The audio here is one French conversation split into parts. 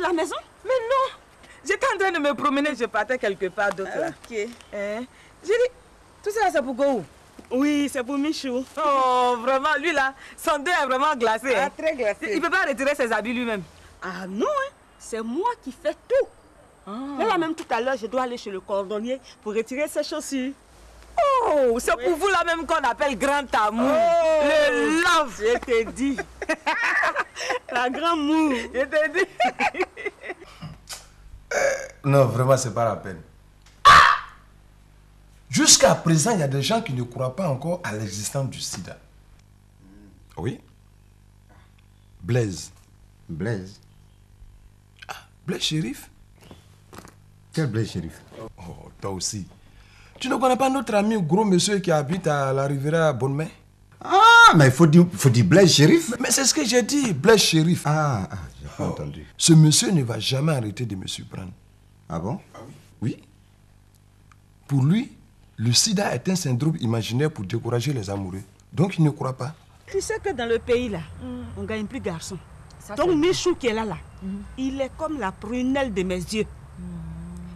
la maison? Mais non. J'étais en train de me promener, je partais quelque part d'autre là. Ok. J'ai dit, tout ça c'est pour Go? Oui, c'est pour Michou. Oh, vraiment, lui là, son dos est vraiment glacé. Ah, très glacé. Il ne peut pas retirer ses habits lui-même. Ah non, hein? C'est moi qui fais tout. Là, même tout à l'heure, je dois aller chez le cordonnier pour retirer ses chaussures. Oh, c'est pour vous là même qu'on appelle grand amour. Oh, le love. Je t'ai dit. La grande moue. Je t'ai dit. Non, vraiment, c'est pas la peine. Jusqu'à présent, il y a des gens qui ne croient pas encore à l'existence du sida. Oui. Blaise. Blaise? Blaise Chérif? Quel Blaise Chérif? Oh, toi aussi. Tu ne connais pas notre ami gros monsieur qui habite à la rivière Bonne-Main? Ah, mais il faut dire Blaise Chérif. Mais c'est ce que j'ai dit, Blaise Chérif. Ah, j'ai pas entendu. Ce monsieur ne va jamais arrêter de me surprendre. Ah bon? Oui. Pour lui, le sida est un syndrome imaginaire pour décourager les amoureux. Donc il ne croit pas. Tu sais que dans le pays là, on ne gagne plus garçon. Donc Michou qui est là, il est comme la prunelle de mes yeux.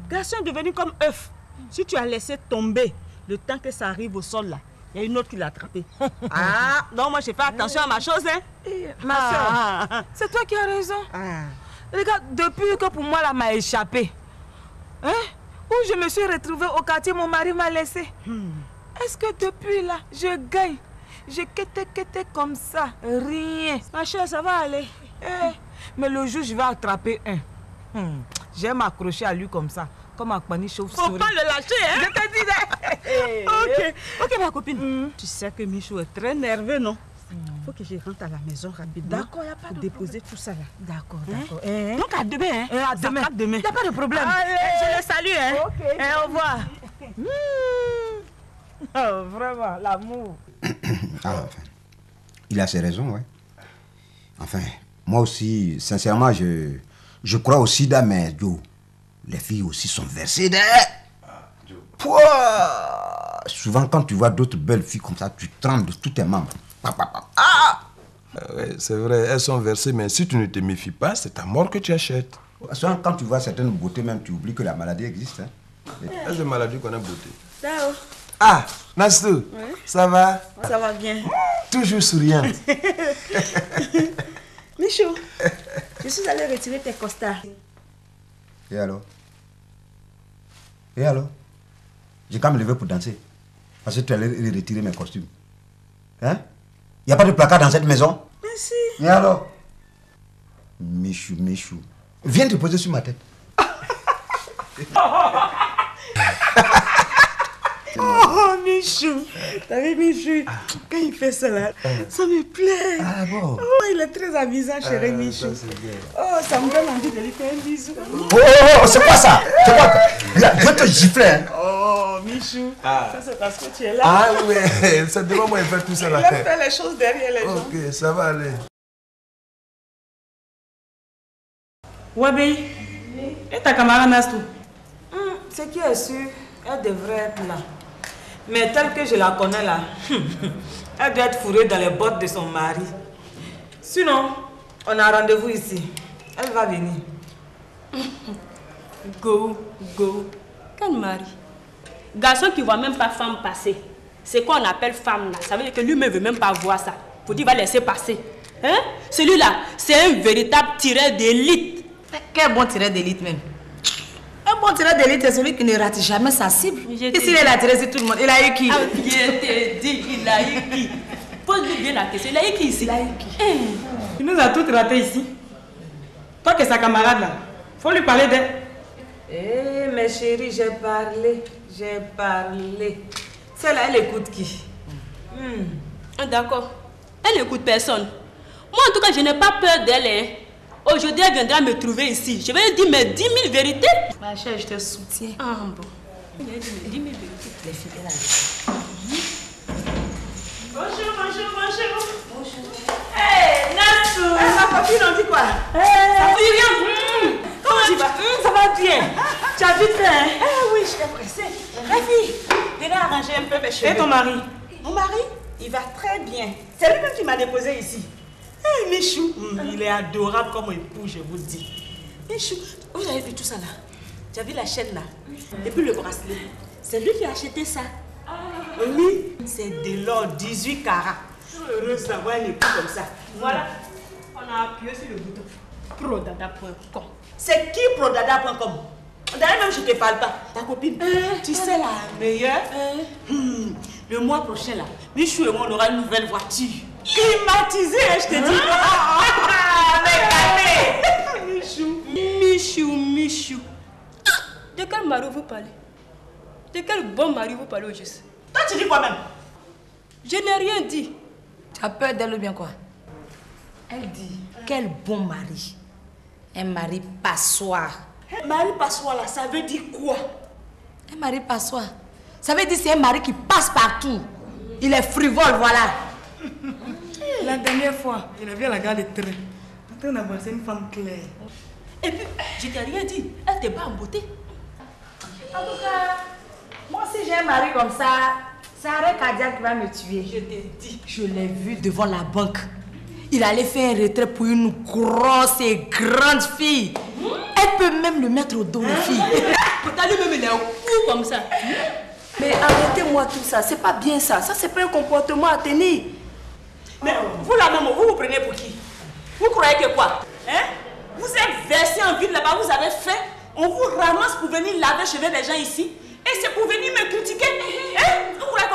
Garçon est devenu comme œuf. Si tu as laissé tomber le temps que ça arrive au sol là, il y a une autre qui l'a attrapé. Ah, donc moi je fais attention à ma chose, hein. Ma soeur, c'est toi qui as raison. Regarde, depuis que pour moi là m'a échappé, hein, où je me suis retrouvée au quartier, mon mari m'a laissé. Est-ce que depuis là, je gagne? Je quête comme ça, rien. Ma chère, ça va aller. Mais le jour, je vais attraper un. Je vais m'accrocher à lui comme ça, comme un panier chauve-souris. Faut pas le lâcher, hein? Je te dis. Ok, ma copine. Tu sais que Michou est très nerveux, non? Faut que je rentre à la maison rapidement. D'accord, il n'y a pas de déposer tout ça là. D'accord. Donc à demain, hein? À demain. Il n'y a pas de problème. Je le salue, hein? Ok. Au revoir. Oh, vraiment, l'amour. Ah, enfin, il a ses raisons, ouais. Enfin, moi aussi, sincèrement, je crois au sida, mais Joe, les filles aussi sont versées derrière. Souvent, quand tu vois d'autres belles filles comme ça, tu trembles de tous tes membres. Ouais, c'est vrai, elles sont versées, mais si tu ne te méfies pas, c'est ta mort que tu achètes. Souvent, quand tu vois certaines beautés, même, tu oublies que la maladie existe. Hein. Est-ce une maladie qu'on a beauté? Ciao. Ah, Nastou, ça va? Ça va bien. Toujours souriante. Michou, je suis allée retirer tes costards. Et alors? J'ai qu'à me lever pour danser. Parce que tu allais retirer mes costumes. Hein? Il n'y a pas de placard dans cette maison? Merci. Et alors? Michou. Viens te poser sur ma tête. Oh, Michou. T'as vu Michou? Quand il fait ça là, ça me plaît. Ah bon? Oh, il est très amusant, chérie Michou. Oh, ça me donne envie de lui faire un bisou. Oh, c'est pas ça. C'est pas ça. Je vais te gifler. Hein. Oh, Michou. Ça, c'est parce que tu es là. Ah ouais, c'est devant moi, il fait tout ça là. Il aime faire les choses derrière les gens. Ok, ça va aller. Wabi, et ta camarade Nastou? Ce qui est sûr, elle devrait être là. Mais telle que je la connais là, elle doit être fourrée dans les bottes de son mari. Sinon, on a rendez-vous ici. Elle va venir. Go. Quel mari? Garçon qui ne voit même pas femme passer. C'est quoi on appelle femme là? Ça veut dire que lui-même ne veut même pas voir ça. Faut dire, il va laisser passer. Hein? Celui-là, c'est un véritable tireur d'élite. Quel bon tireur d'élite même. Un bon tireur d'élite, c'est celui qui ne rate jamais sa cible. Et s'il a tiré sur tout le monde, il a eu qui? Ah, je t'ai dit, il a eu qui? Pose-lui bien la question. Il a eu qui ici? Il a eu qui? Il nous a tout raté ici. Toi qui es sa camarade là, faut lui parler d'elle. Mais chérie, j'ai parlé. Celle-là, elle écoute qui? D'accord. Elle n'écoute personne. Moi, en tout cas, je n'ai pas peur d'elle. Hein. Aujourd'hui, elle viendra me trouver ici. Je vais lui dire mes 10 000 vérités. Ma chère, je te soutiens. Ah bon. Je vais lui dire mes 10 000 vérités. Les filles, elle a Bonjour. Hey, Nassou. Ma copine, on dit quoi? Ça dit rien. Comment tu vas? Ça va bien. Tu as vite fait, hein? oui, je suis pressée. Ma fille, viens arranger un peu mes cheveux. Et ton mari? Mon mari, il va très bien. C'est lui-même qui m'a déposé ici. Michou, il est adorable comme époux, je vous dis. Michou, vous avez vu tout ça là? Tu as vu la chaîne là? Et puis le bracelet. C'est lui qui a acheté ça. Oui, c'est de l'or 18 carats. Heureuse d'avoir un époux comme ça. Voilà, on a appuyé sur le bouton. Prodada.com. C'est qui Prodada.com? D'ailleurs, même je ne te parle pas. Ta copine, tu sais la meilleure? Le mois prochain là, Michou et moi on aura une nouvelle voiture. Climatisée, je te dis. Mais Michou. De quel mari vous parlez? De quel bon mari vous parlez au juste? Toi, tu dis quoi même? Je n'ai rien dit. Tu as peur d'elle ou bien quoi? Elle dit, quel bon mari. Un mari passoire. Mari passoire là, ça veut dire quoi? Un mari passoire. Ça veut dire c'est un mari qui passe partout. Il est frivole, voilà. La dernière fois, il a vu à la gare de train. En train d'avancer une femme claire. Et puis, je t'ai rien dit. Elle t'est pas en beauté. En tout cas, moi si j'ai un mari comme ça, c'est arrêt cardiaque qui va me tuer. Je t'ai dit. Je l'ai vu devant la banque. Il allait faire un retrait pour une grosse et grande fille. Elle peut même le mettre au dos, la fille. Pourtant, lui-même, il est au cou comme ça. Mais arrêtez-moi tout ça, c'est pas bien ça. Ça, c'est pas un comportement à tenir. Mais vous la maman, vous prenez pour qui? Vous croyez que quoi? Hein? Vous êtes versé en ville là-bas, vous avez fait. On vous ramasse pour venir laver les cheveux des gens ici. Et c'est pour venir me critiquer. Hein? Vous croyez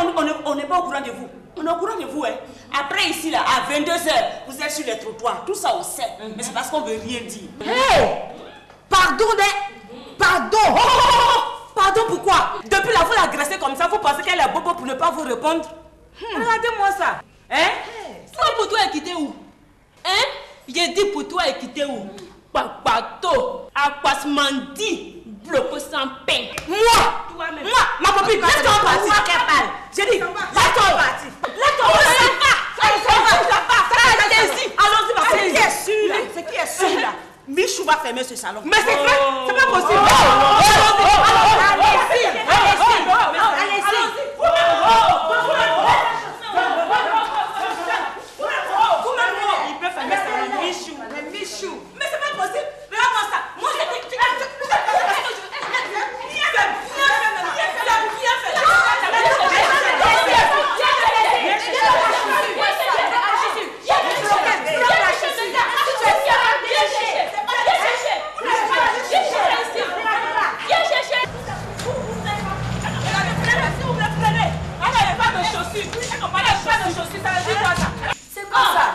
qu'on n'est pas au courant de vous? On est au courant de vous, hein? Après ici, là, à 22h, vous êtes sur les trottoirs. Tout ça, on sait. Mais c'est parce qu'on veut rien dire. Hey! Pardon, Pardon! Pardon, pourquoi? Depuis là, vous l'agressez comme ça, vous pensez qu'elle est bobo pour ne pas vous répondre? Regardez-moi ça. Hein? Toi, pour toi, elle quitté où? Hein? J'ai dit pour toi, elle quitté où? Bateau, Aquasmandi, bloqué sans pain. Moi, ma copine, laisse-toi en partie. J'ai dit, laisse-toi en partie. Laisse-toi en partie. Allez-y, allons-y, c'est qui est sûr là? Michou va fermer ce salon. Mais c'est vrai, c'est pas possible. Il peut fermer ça, Michou. Mais c'est pas possible. Regarde-moi ça. Moi, C'est quoi ça?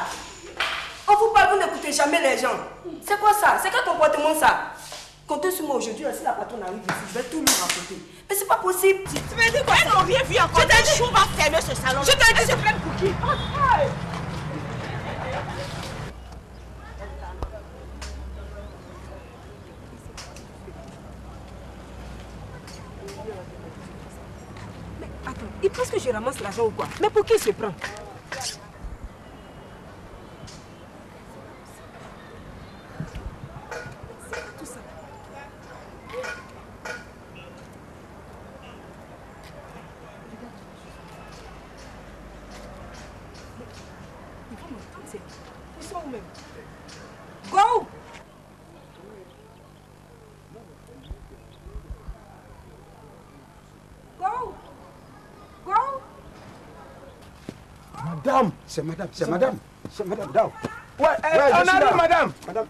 On vous parle, vous n'écoutez jamais les gens. C'est quoi ça? C'est quel comportement ça? Comptez sur moi aujourd'hui, si la patronne arrive ici, je vais tout lui raconter. Mais c'est pas possible. Tu veux dire quoi? Elles n'ont rien vu encore. Michou va fermer ce salon. Je t'ai dit, c'est plein pour qui? Attends, il pense que je ramasse l'argent ou quoi? Mais pour qui il se prend? Ils sont où même? Go! Go! Go! Madame, c'est madame, Dao. Ouais, on arrive, madame. Madame.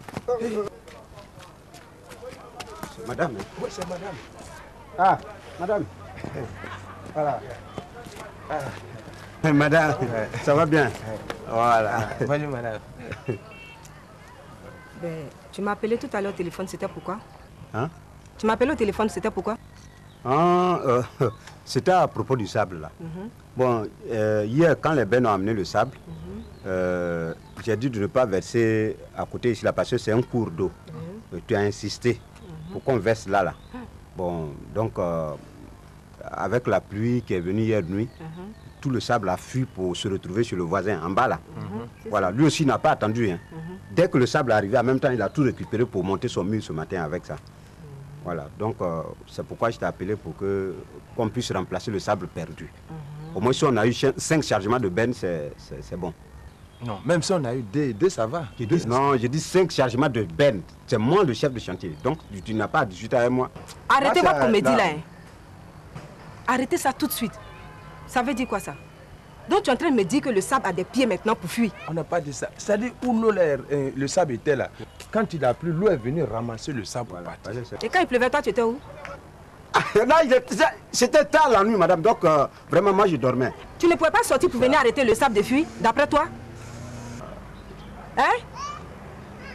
C'est madame. Hein? Oui, c'est madame. Ah, madame. Voilà. Madame, ça va bien? Voilà. Bonjour, madame. Ben, tu m'as appelé tout à l'heure au téléphone, c'était pourquoi? Hein? Tu m'as appelé au téléphone, c'était pourquoi? C'était à propos du sable, là. Bon, hier, quand les bennes ont amené le sable, j'ai dit de ne pas verser à côté ici, là, parce que c'est un cours d'eau. Tu as insisté pour qu'on verse là. Bon, donc, avec la pluie qui est venue hier nuit, tout le sable a fui pour se retrouver chez le voisin, en bas, là. Voilà, lui aussi n'a pas attendu. Hein. Dès que le sable est arrivé, en même temps, il a tout récupéré pour monter son mur ce matin avec ça. Voilà, donc c'est pourquoi je t'ai appelé pour qu'on puisse remplacer le sable perdu. Au moins, si on a eu 5 chargements de bennes, c'est bon. Non, même si on a eu deux ça va. Non, j'ai dit 5 chargements de benne. C'est moi le chef de chantier. Donc, tu n'as pas à discuter avec moi. Arrêtez Là, votre comédie là. là. Hein. Arrêtez ça tout de suite. Ça veut dire quoi ça? Donc tu es en train de me dire que le sable a des pieds maintenant pour fuir? On n'a pas dit ça. C'est-à-dire où le sable était là. Quand il a plu, l'eau est venue ramasser le sable. Voilà. Et quand il pleuvait, toi, tu étais où? Là, c'était tard la nuit, madame. Donc, vraiment, moi, je dormais. Tu ne pouvais pas sortir pour venir arrêter le sable de fuir, d'après toi? Hein?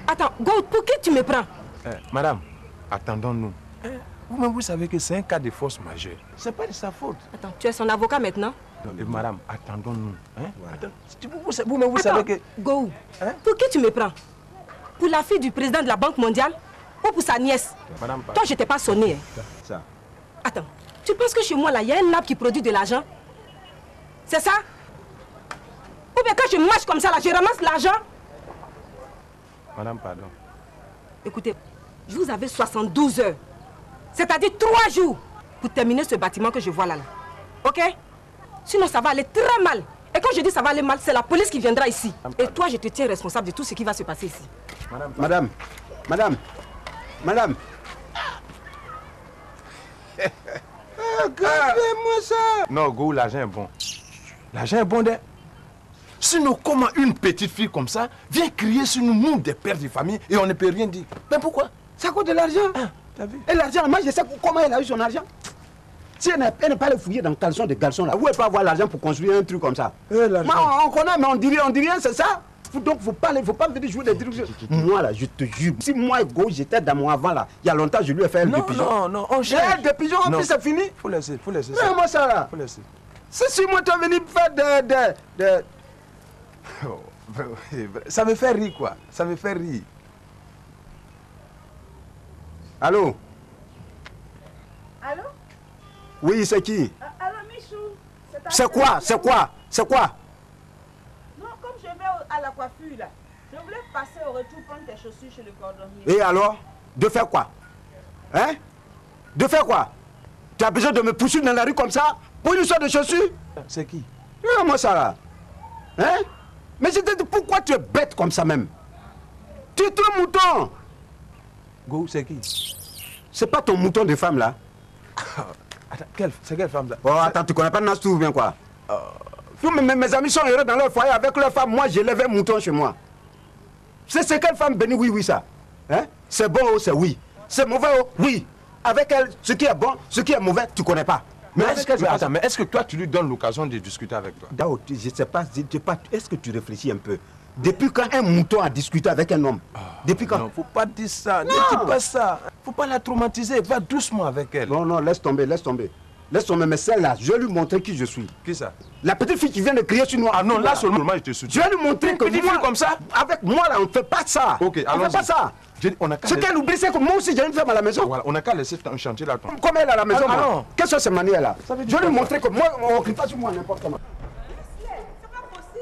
Attends, Go, pour qui tu me prends? Madame, attendons-nous. Vous-même, vous savez que c'est un cas de force majeure. C'est pas de sa faute. Attends, tu es son avocat maintenant? Madame, attendons-nous. Hein? Voilà. Vous-même, vous savez que... Go, pour qui tu me prends? Pour la fille du président de la Banque mondiale ou pour sa nièce? Madame, toi, je t'ai pas sonné. Hein? Ça. Attends, tu penses que chez moi, là, il y a un arbre qui produit de l'argent? C'est ça? Ou bien quand je marche comme ça, là, je ramasse l'argent? Madame, pardon. Écoutez, vous avez 72 heures. C'est-à-dire 3 jours pour terminer ce bâtiment que je vois là. Ok? Sinon, ça va aller très mal. Et quand je dis ça va aller mal, c'est la police qui viendra ici. Et toi, je te tiens responsable de tout ce qui va se passer ici. Madame. Regardez-moi ça. Non, Go, l'argent est bon. L'argent est bon d'elle. Sinon, comment une petite fille comme ça vient crier sur nous, des pères de famille, et on ne peut rien dire? Mais pourquoi? Ça coûte de l'argent. T'as vu? Et l'argent, moi je sais comment elle a eu son argent. Si elle n'est pas allée fouiller dans le caleçon des garçons là, où elle peut avoir l'argent pour construire un truc comme ça? Moi, on connaît, mais on dit rien, c'est ça? Donc, faut pas venir jouer des trucs. Moi là, je te jure, si moi, Go, j'étais dans mon avant là, il y a longtemps, je lui ai fait un des pigeons. Non, on cherche. Des pigeons, en plus, c'est fini. Faut laisser ça. Moi ça là. Faut laisser. Si moi, tu es venu faire des... Oh, ça me fait rire, quoi. Ça me fait rire. Allô? Allô? Oui, c'est qui? Allô, Michou? C'est quoi? Non, comme je vais à la coiffure, là, je voulais passer au retour prendre tes chaussures chez le cordonnier. Et alors? De faire quoi? Hein? De faire quoi? Tu as besoin de me poursuivre dans la rue comme ça? Pour une histoire de chaussures? C'est qui? Moi ça là. Hein? Mais je te dis, pourquoi tu es bête comme ça même? Tu es un mouton. Go, c'est qui? C'est pas ton mouton de femme là? Attends, c'est quelle femme là? Oh, attends, tu connais pas Nastou ou bien quoi? Mes amis sont heureux dans leur foyer avec leur femme. Moi, j'élève un mouton chez moi. C'est quelle femme bénie? Oui, ça. Hein? C'est bon, c'est oui. C'est mauvais, oui. Avec elle, ce qui est bon, ce qui est mauvais, tu connais pas. Mais est-ce que toi, tu lui donnes l'occasion de discuter avec toi? Dao, je sais pas, est-ce que tu réfléchis un peu? Depuis quand un mouton a discuté avec un homme? Depuis quand? Non, faut pas dire ça. Ne dis pas ça. Faut pas la traumatiser. Va doucement avec elle. Non, laisse tomber. Laisse tomber, mais celle-là, je vais lui montrer qui je suis. Qui ça? La petite fille qui vient de crier sur nous. Ah non, là seulement, je te soutiens. Je vais lui montrer que petite fille comme ça? Avec moi, là, on ne fait pas ça. Ok, on ne fait pas ça. Ce qu'elle oublie, c'est que moi aussi, j'ai une femme à la maison. Voilà, on n'a qu'à laisser un chantier là. Comme elle à la maison, non. quelles sont ces manières-là? Je vais lui montrer que moi, on ne crie pas sur moi n'importe comment.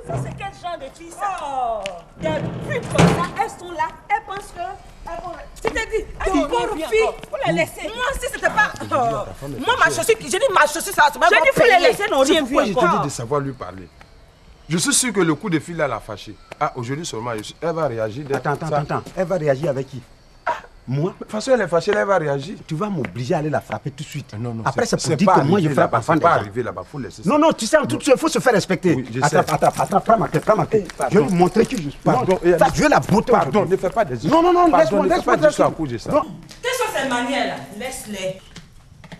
Ça, c'est quel genre de fille ça? Oh, des putes comme ça, elles sont là, elles pensent que... Tu t'es dit, une pauvre fille, faut les laisser. Moi, si c'était pas... Moi, ma chaussure, j'ai dit ma chaussure, ça va. J'ai dit, faut les laisser, non, rien vu Pourquoi je encore. te dis de savoir lui parler? Je suis sûr que le coup de fil là l'a fâché. Ah, aujourd'hui seulement, elle va réagir. Attends. Elle va réagir avec qui? Moi? De toute façon, elle est fâchée, elle va réagir. Tu vas m'obliger à aller la frapper tout de suite. Non. Après, c'est pour dire que moi, je frappe enfant pas arriver là-bas, faut laisser ça. Non, tu sais, en toute chose, il faut se faire respecter. Oui, je sais. Attends, prends ma tête. Je vais lui montrer qui je suis. Pardon. Je vais la botter. Pardon, ne fais pas des Non, laisse-moi. Ne fais pas des choses à cause de ça. Quelles sont ces manières-là? Laisse-les.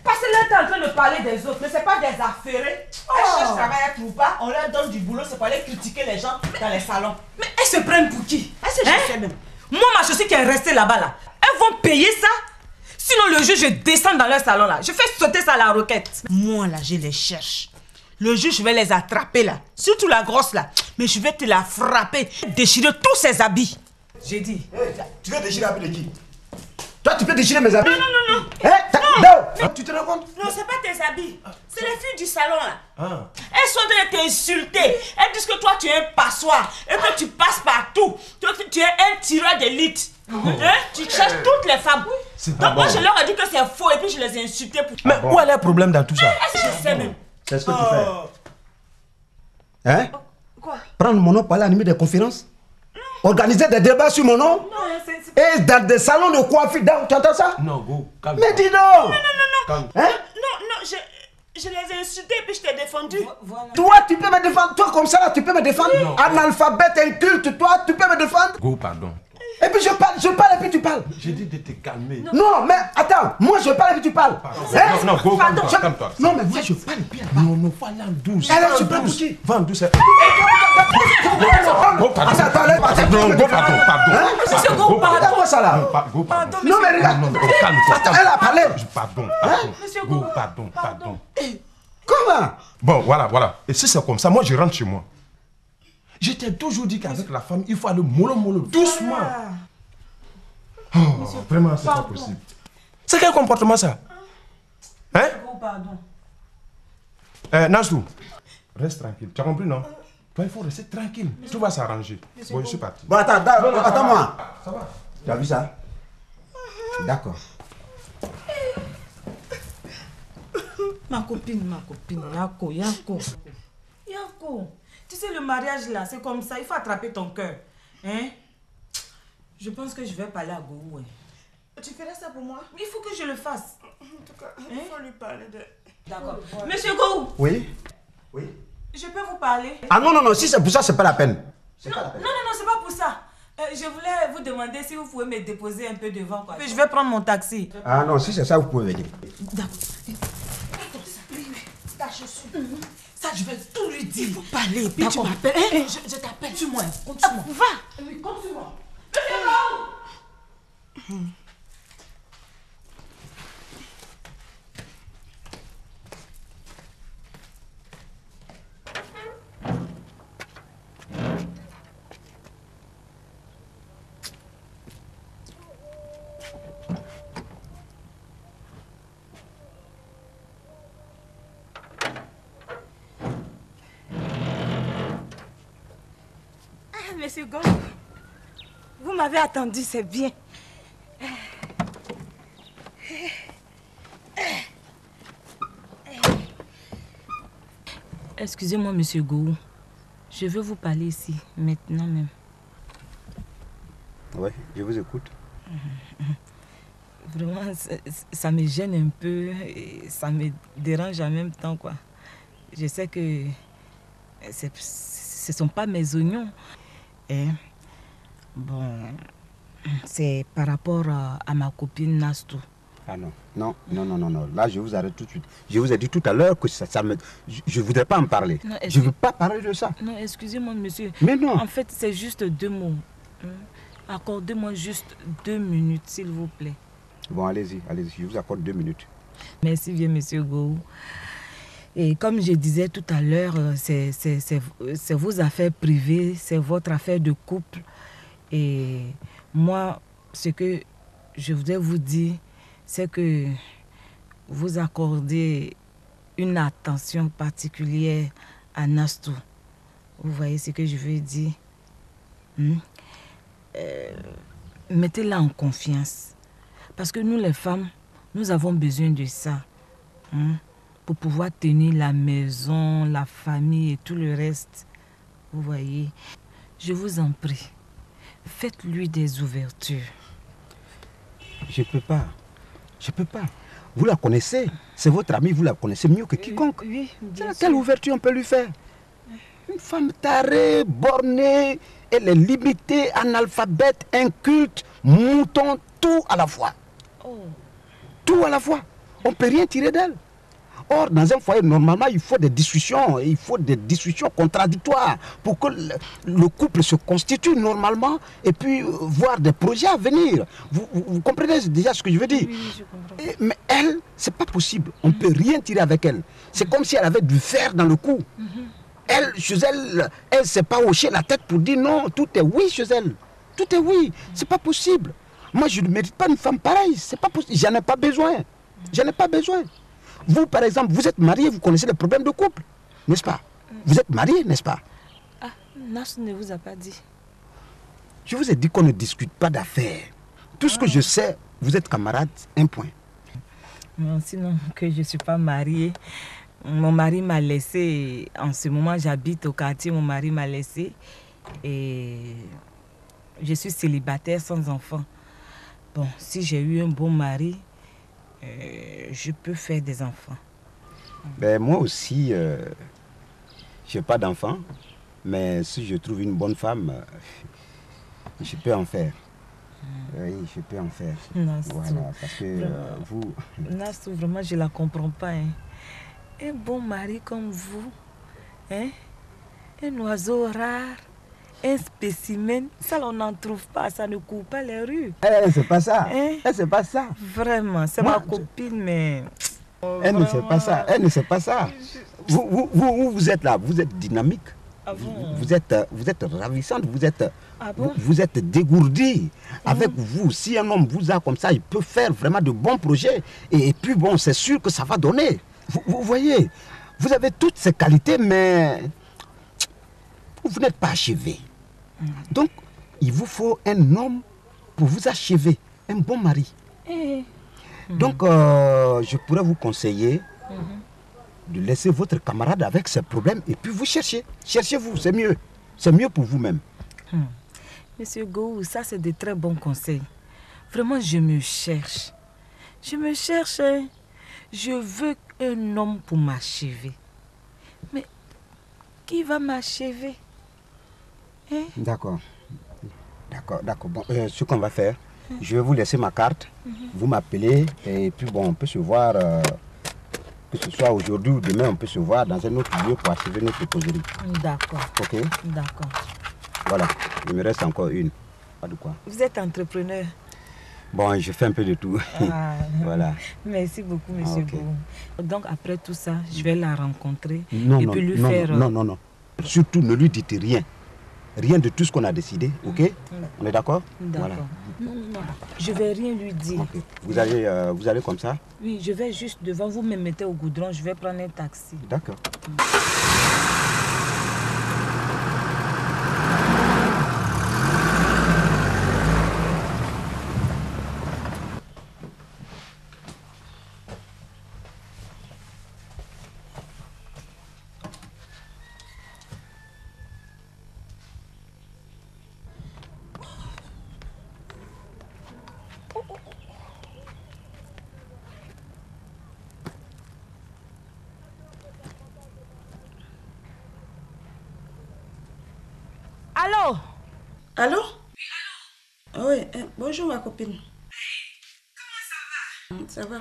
Parce que là, tu es en train de parler des autres, mais ce n'est pas des affairés. Elles cherchent travail à trouver pas, on leur donne du boulot, c'est pour aller critiquer les gens dans les salons. Mais elles se prennent pour qui? Est-ce que je sais même? Moi, ma chaussure qui est restée là-bas, là, elles vont payer ça? Sinon, le juge, je descends dans leur salon, là. Je fais sauter ça à la roquette. Moi, là, je les cherche. Le juge, je vais les attraper, là. Surtout la grosse, là. Mais je vais te la frapper, déchirer tous ses habits. J'ai dit. Tu veux déchirer l'habit de qui? Toi, tu peux déchirer mes habits? Non. Non. Tu te rends compte? Non, c'est pas tes habits. C'est les filles du salon, là. Elles sont en train de t'insulter. Elles disent que toi, tu es un passoire et que tu passes partout. Toi, tu es un tireur d'élite. Hein? Tu cherches toutes les femmes. Donc, moi, je leur ai dit que c'est faux et puis je les ai insultés. Mais où est le problème dans tout ça? Je sais même. C'est ce que tu fais. Hein? Quoi? Prendre mon nom pour aller animer des conférences? Organiser des débats sur mon nom? Non, c'est... Et dans des salons de coiffure, tu entends ça? Non, go, calme. Mais dis donc! Non, Hein? non, je les ai insultés et puis je t'ai défendu. Voilà. Toi, tu peux me défendre? Toi, comme ça, là, tu peux me défendre? Non. Analphabète, inculte, toi, tu peux me défendre? Go, pardon. Et puis je parle et puis tu parles. J'ai dit de te calmer. Non, mais attends, moi je parle et puis tu parles. Hein? Non, go, calme-toi, calme-toi. Non, mais moi je parle et puis elle parle. Non, non, pas là, douce. Elle est super pour qui? Va en douce. Go, pardon. Pardon, go, pardon. Monsieur Go, pardon. Regarde-moi ça là. Go, pardon. Non, mais regarde. Non, calme-toi. Attends, elle a parlé. Pardon, Monsieur Go, Go, pardon. Comment? Bon, voilà. Et si c'est comme ça, moi je rentre chez moi. Je t'ai toujours dit qu'avec la femme, il faut aller mollo, doucement. Oh, vraiment, c'est pas possible. C'est quel comportement ça? Hein? Go, pardon. Nasrou, reste tranquille. Tu as compris, non? Toi, il faut rester tranquille. Tout va s'arranger. Bon, je suis parti. Bon, attends-moi. Ça va? Tu as vu ça? D'accord. Ma copine, Yako. Tu sais, le mariage là, c'est comme ça. Il faut attraper ton cœur. Hein? Je pense que je vais parler à Go. Ouais. Tu ferais ça pour moi? Il faut que je le fasse. En tout cas, il faut lui parler de... D'accord. Monsieur Go, Oui? je peux vous parler? Ah non, si c'est pour ça, c'est pas la peine. Non, c'est pas pour ça. Je voulais vous demander si vous pouvez me déposer un peu devant. Quoi. Puis je vais prendre mon taxi. Ah non, si c'est ça, vous pouvez venir. D'accord. Ta chaussure. Ça, je vais tout lui dire. Il faut parler, puis tu m'appelles. Hein? Je t'appelle. Suis-moi, compte sur moi. Va. Oui, compte sur moi. Monsieur Go, vous m'avez attendu, c'est bien. Excusez-moi, monsieur Go. Je veux vous parler ici, maintenant même. Oui, je vous écoute. Vraiment, ça me gêne un peu et ça me dérange en même temps, quoi. Je sais que ce ne sont pas mes oignons. Et bon, c'est par rapport à ma copine Nastou. Ah non. Là, je vous arrête tout de suite. Je vous ai dit tout à l'heure que ça me... Je ne voudrais pas en parler. Non, je ne veux pas parler de ça. Non, excusez-moi, monsieur. Mais non. En fait, c'est juste 2 mots. Accordez-moi juste 2 minutes, s'il vous plaît. Bon, allez-y. Je vous accorde 2 minutes. Merci bien, monsieur Go. Et comme je disais tout à l'heure, c'est vos affaires privées, c'est votre affaire de couple. Et moi, ce que je voudrais vous dire, c'est que vous accordez une attention particulière à Nastou. Vous voyez ce que je veux dire? Mettez-la en confiance. Parce que nous, les femmes, nous avons besoin de ça. Pour pouvoir tenir la maison, la famille et tout le reste. Vous voyez, je vous en prie, faites-lui des ouvertures. Je peux pas. Vous la connaissez. C'est votre amie, vous la connaissez mieux que quiconque. Oui, Quelle ouverture on peut lui faire? Une femme tarée, bornée, elle est limitée, analphabète, inculte, mouton, tout à la fois. Tout à la fois. On ne peut rien tirer d'elle. Or, dans un foyer, normalement, il faut des discussions contradictoires pour que le couple se constitue normalement et puis voir des projets à venir. Vous comprenez déjà ce que je veux dire? Oui, je comprends. Mais elle, c'est pas possible. On ne peut rien tirer avec elle. C'est comme si elle avait du fer dans le cou. Elle, chez elle, elle ne s'est pas hoché la tête pour dire non, tout est oui chez elle. Tout est oui. C'est pas possible. Moi, je ne mérite pas une femme pareille. C'est pas possible. J'en ai pas besoin. Vous, par exemple, vous êtes marié, vous connaissez les problèmes de couple, n'est-ce pas? Vous êtes marié, n'est-ce pas? Ah, Nas ne vous a pas dit. Je vous ai dit qu'on ne discute pas d'affaires. Tout ce que je sais, vous êtes camarades, un point. Non, sinon que je ne suis pas mariée. Mon mari m'a laissé. En ce moment, j'habite au quartier. Mon mari m'a laissé. Et je suis célibataire sans enfant. Bon, si j'ai eu un bon mari, je peux faire des enfants. Ben, moi aussi, je n'ai pas d'enfant. Mais si je trouve une bonne femme, je peux en faire. Oui, je peux en faire. Nastou, voilà, parce que vous... Nastou, vraiment, je ne la comprends pas. Hein. Un bon mari comme vous, hein? Un oiseau rare, un spécimen, ça on n'en trouve pas, ça ne court pas les rues. C'est pas ça. Hein? C'est pas ça. Vraiment, c'est ma copine, mais... Elle ne sait pas ça. Elle ne sait pas ça. Vous êtes là, vous êtes dynamique. Ah bon? Vous êtes ravissante, vous êtes, ah bon? vous êtes dégourdie. Avec vous, si un homme vous a comme ça, il peut faire vraiment de bons projets. Et puis bon, c'est sûr que ça va donner. Vous voyez, vous avez toutes ces qualités, mais vous n'êtes pas achevé. Donc, il vous faut un homme pour vous achever, un bon mari. Donc, je pourrais vous conseiller de laisser votre camarade avec ses problèmes et puis vous cherchez. Cherchez-vous, c'est mieux. C'est mieux pour vous-même. Monsieur Gou, ça c'est de très bons conseils. Vraiment, je me cherche. Je me cherche. Hein. Je veux un homme pour m'achever. Mais qui va m'achever? Hein? D'accord. D'accord. Bon, ce qu'on va faire, je vais vous laisser ma carte. Vous m'appelez et puis bon, on peut se voir... que ce soit aujourd'hui ou demain, on peut se voir dans un autre lieu pour achever notre causerie. D'accord. Ok? D'accord. Voilà, il me reste encore une. Pas de quoi. Vous êtes entrepreneur? Bon, je fais un peu de tout. Voilà. Merci beaucoup, monsieur Gou. Donc, après tout ça, je vais la rencontrer puis lui non, faire... Non. Surtout, ne lui dites rien. Rien de tout ce qu'on a décidé, ok? On est d'accord? D'accord. Voilà. Non, je ne vais rien lui dire. Okay. Vous allez comme ça? Oui, je vais juste devant, vous me mettez au goudron, je vais prendre un taxi. D'accord. Allô? Allô? Oui, bonjour ma copine. Comment ça va?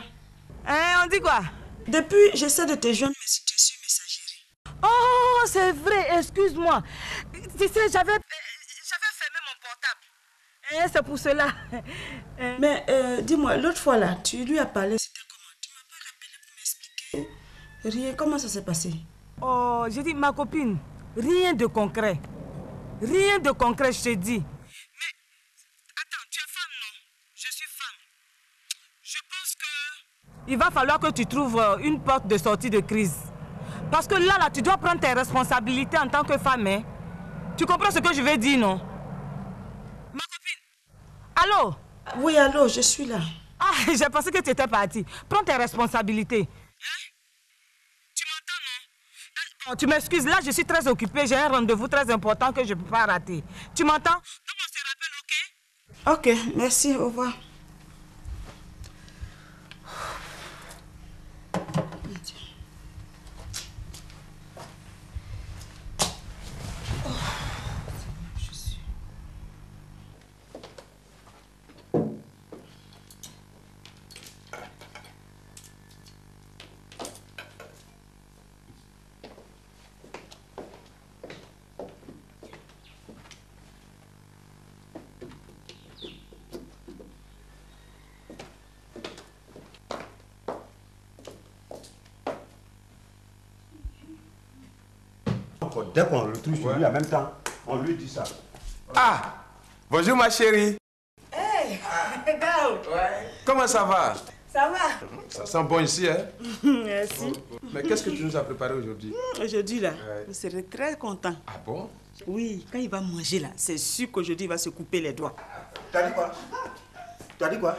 Ça va. On dit quoi? Depuis, j'essaie de te joindre, mais tu es sur messagerie. Oh, c'est vrai, excuse-moi. Tu sais, j'avais fermé mon portable. C'est pour cela. Mais dis-moi, l'autre fois là, tu lui as parlé, c'était comment? Tu m'as pas rappelé pour m'expliquer rien. Comment ça s'est passé? Oh, j'ai dit ma copine, rien de concret. Rien de concret, je te dis. Mais, attends, tu es femme, non? Je suis femme. Je pense que... il va falloir que tu trouves une porte de sortie de crise. Parce que là, tu dois prendre tes responsabilités en tant que femme, hein? Tu comprends ce que je veux dire, non? Ma copine? Allô? Oui, allô, je suis là. Ah, j'ai pensé que tu étais partie. Prends tes responsabilités. Tu m'excuses, là je suis très occupée, j'ai un rendez-vous très important que je ne peux pas rater. Tu m'entends? Donc on se rappelle, ok? Ok, merci, au revoir. Dès qu'on le retrouve sur lui en même temps, on lui dit ça. Ah! Bonjour ma chérie. Hey! Gao! Comment ça va? Ça va? Ça sent bon ici, hein? Merci. Mais qu'est-ce que tu nous as préparé aujourd'hui? Aujourd'hui, là, vous serez très content. Ah bon? Oui, quand il va manger, là, c'est sûr qu'aujourd'hui, il va se couper les doigts. T'as dit quoi? T'as dit quoi?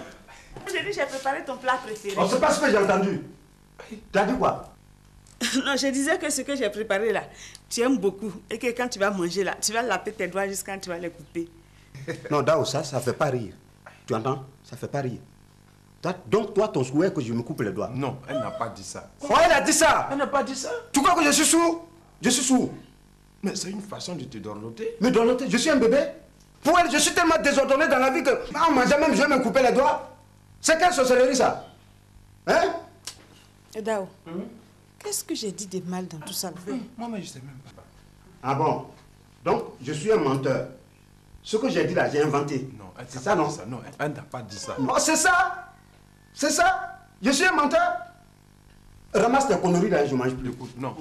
J'ai dit, j'ai préparé ton plat préféré. Oh, c'est pas ce que j'ai entendu. T'as dit quoi? Non, je disais que ce que j'ai préparé là, tu aimes beaucoup. Et que quand tu vas manger là, tu vas laper tes doigts jusqu'à quand tu vas les couper. Non, Dao, ça fait pas rire. Tu entends? Ça fait pas rire. Donc toi, ton souhait est que je me coupe les doigts? Non, elle n'a pas dit ça. Oh, elle a dit ça? Elle n'a pas dit ça. Tu crois que je suis sourd? Je suis sourd. Mais c'est une façon de te dorloter. Me dorloter? Je suis un bébé? Pour elle, je suis tellement désordonné dans la vie que en mangeant même, je vais me couper les doigts. C'est quelle sorcellerie ça? Hein? Dao, qu'est-ce que j'ai dit de mal dans tout ça? Moi, mais je sais même pas. Ah bon? Donc, je suis un menteur. Ce que j'ai dit là, j'ai inventé. Non, c'est ça, non? Non, elle n'a pas dit ça. Oh, c'est ça? C'est ça? Je suis un menteur? Ramasse tes conneries là, je mange plus. Écoute, non.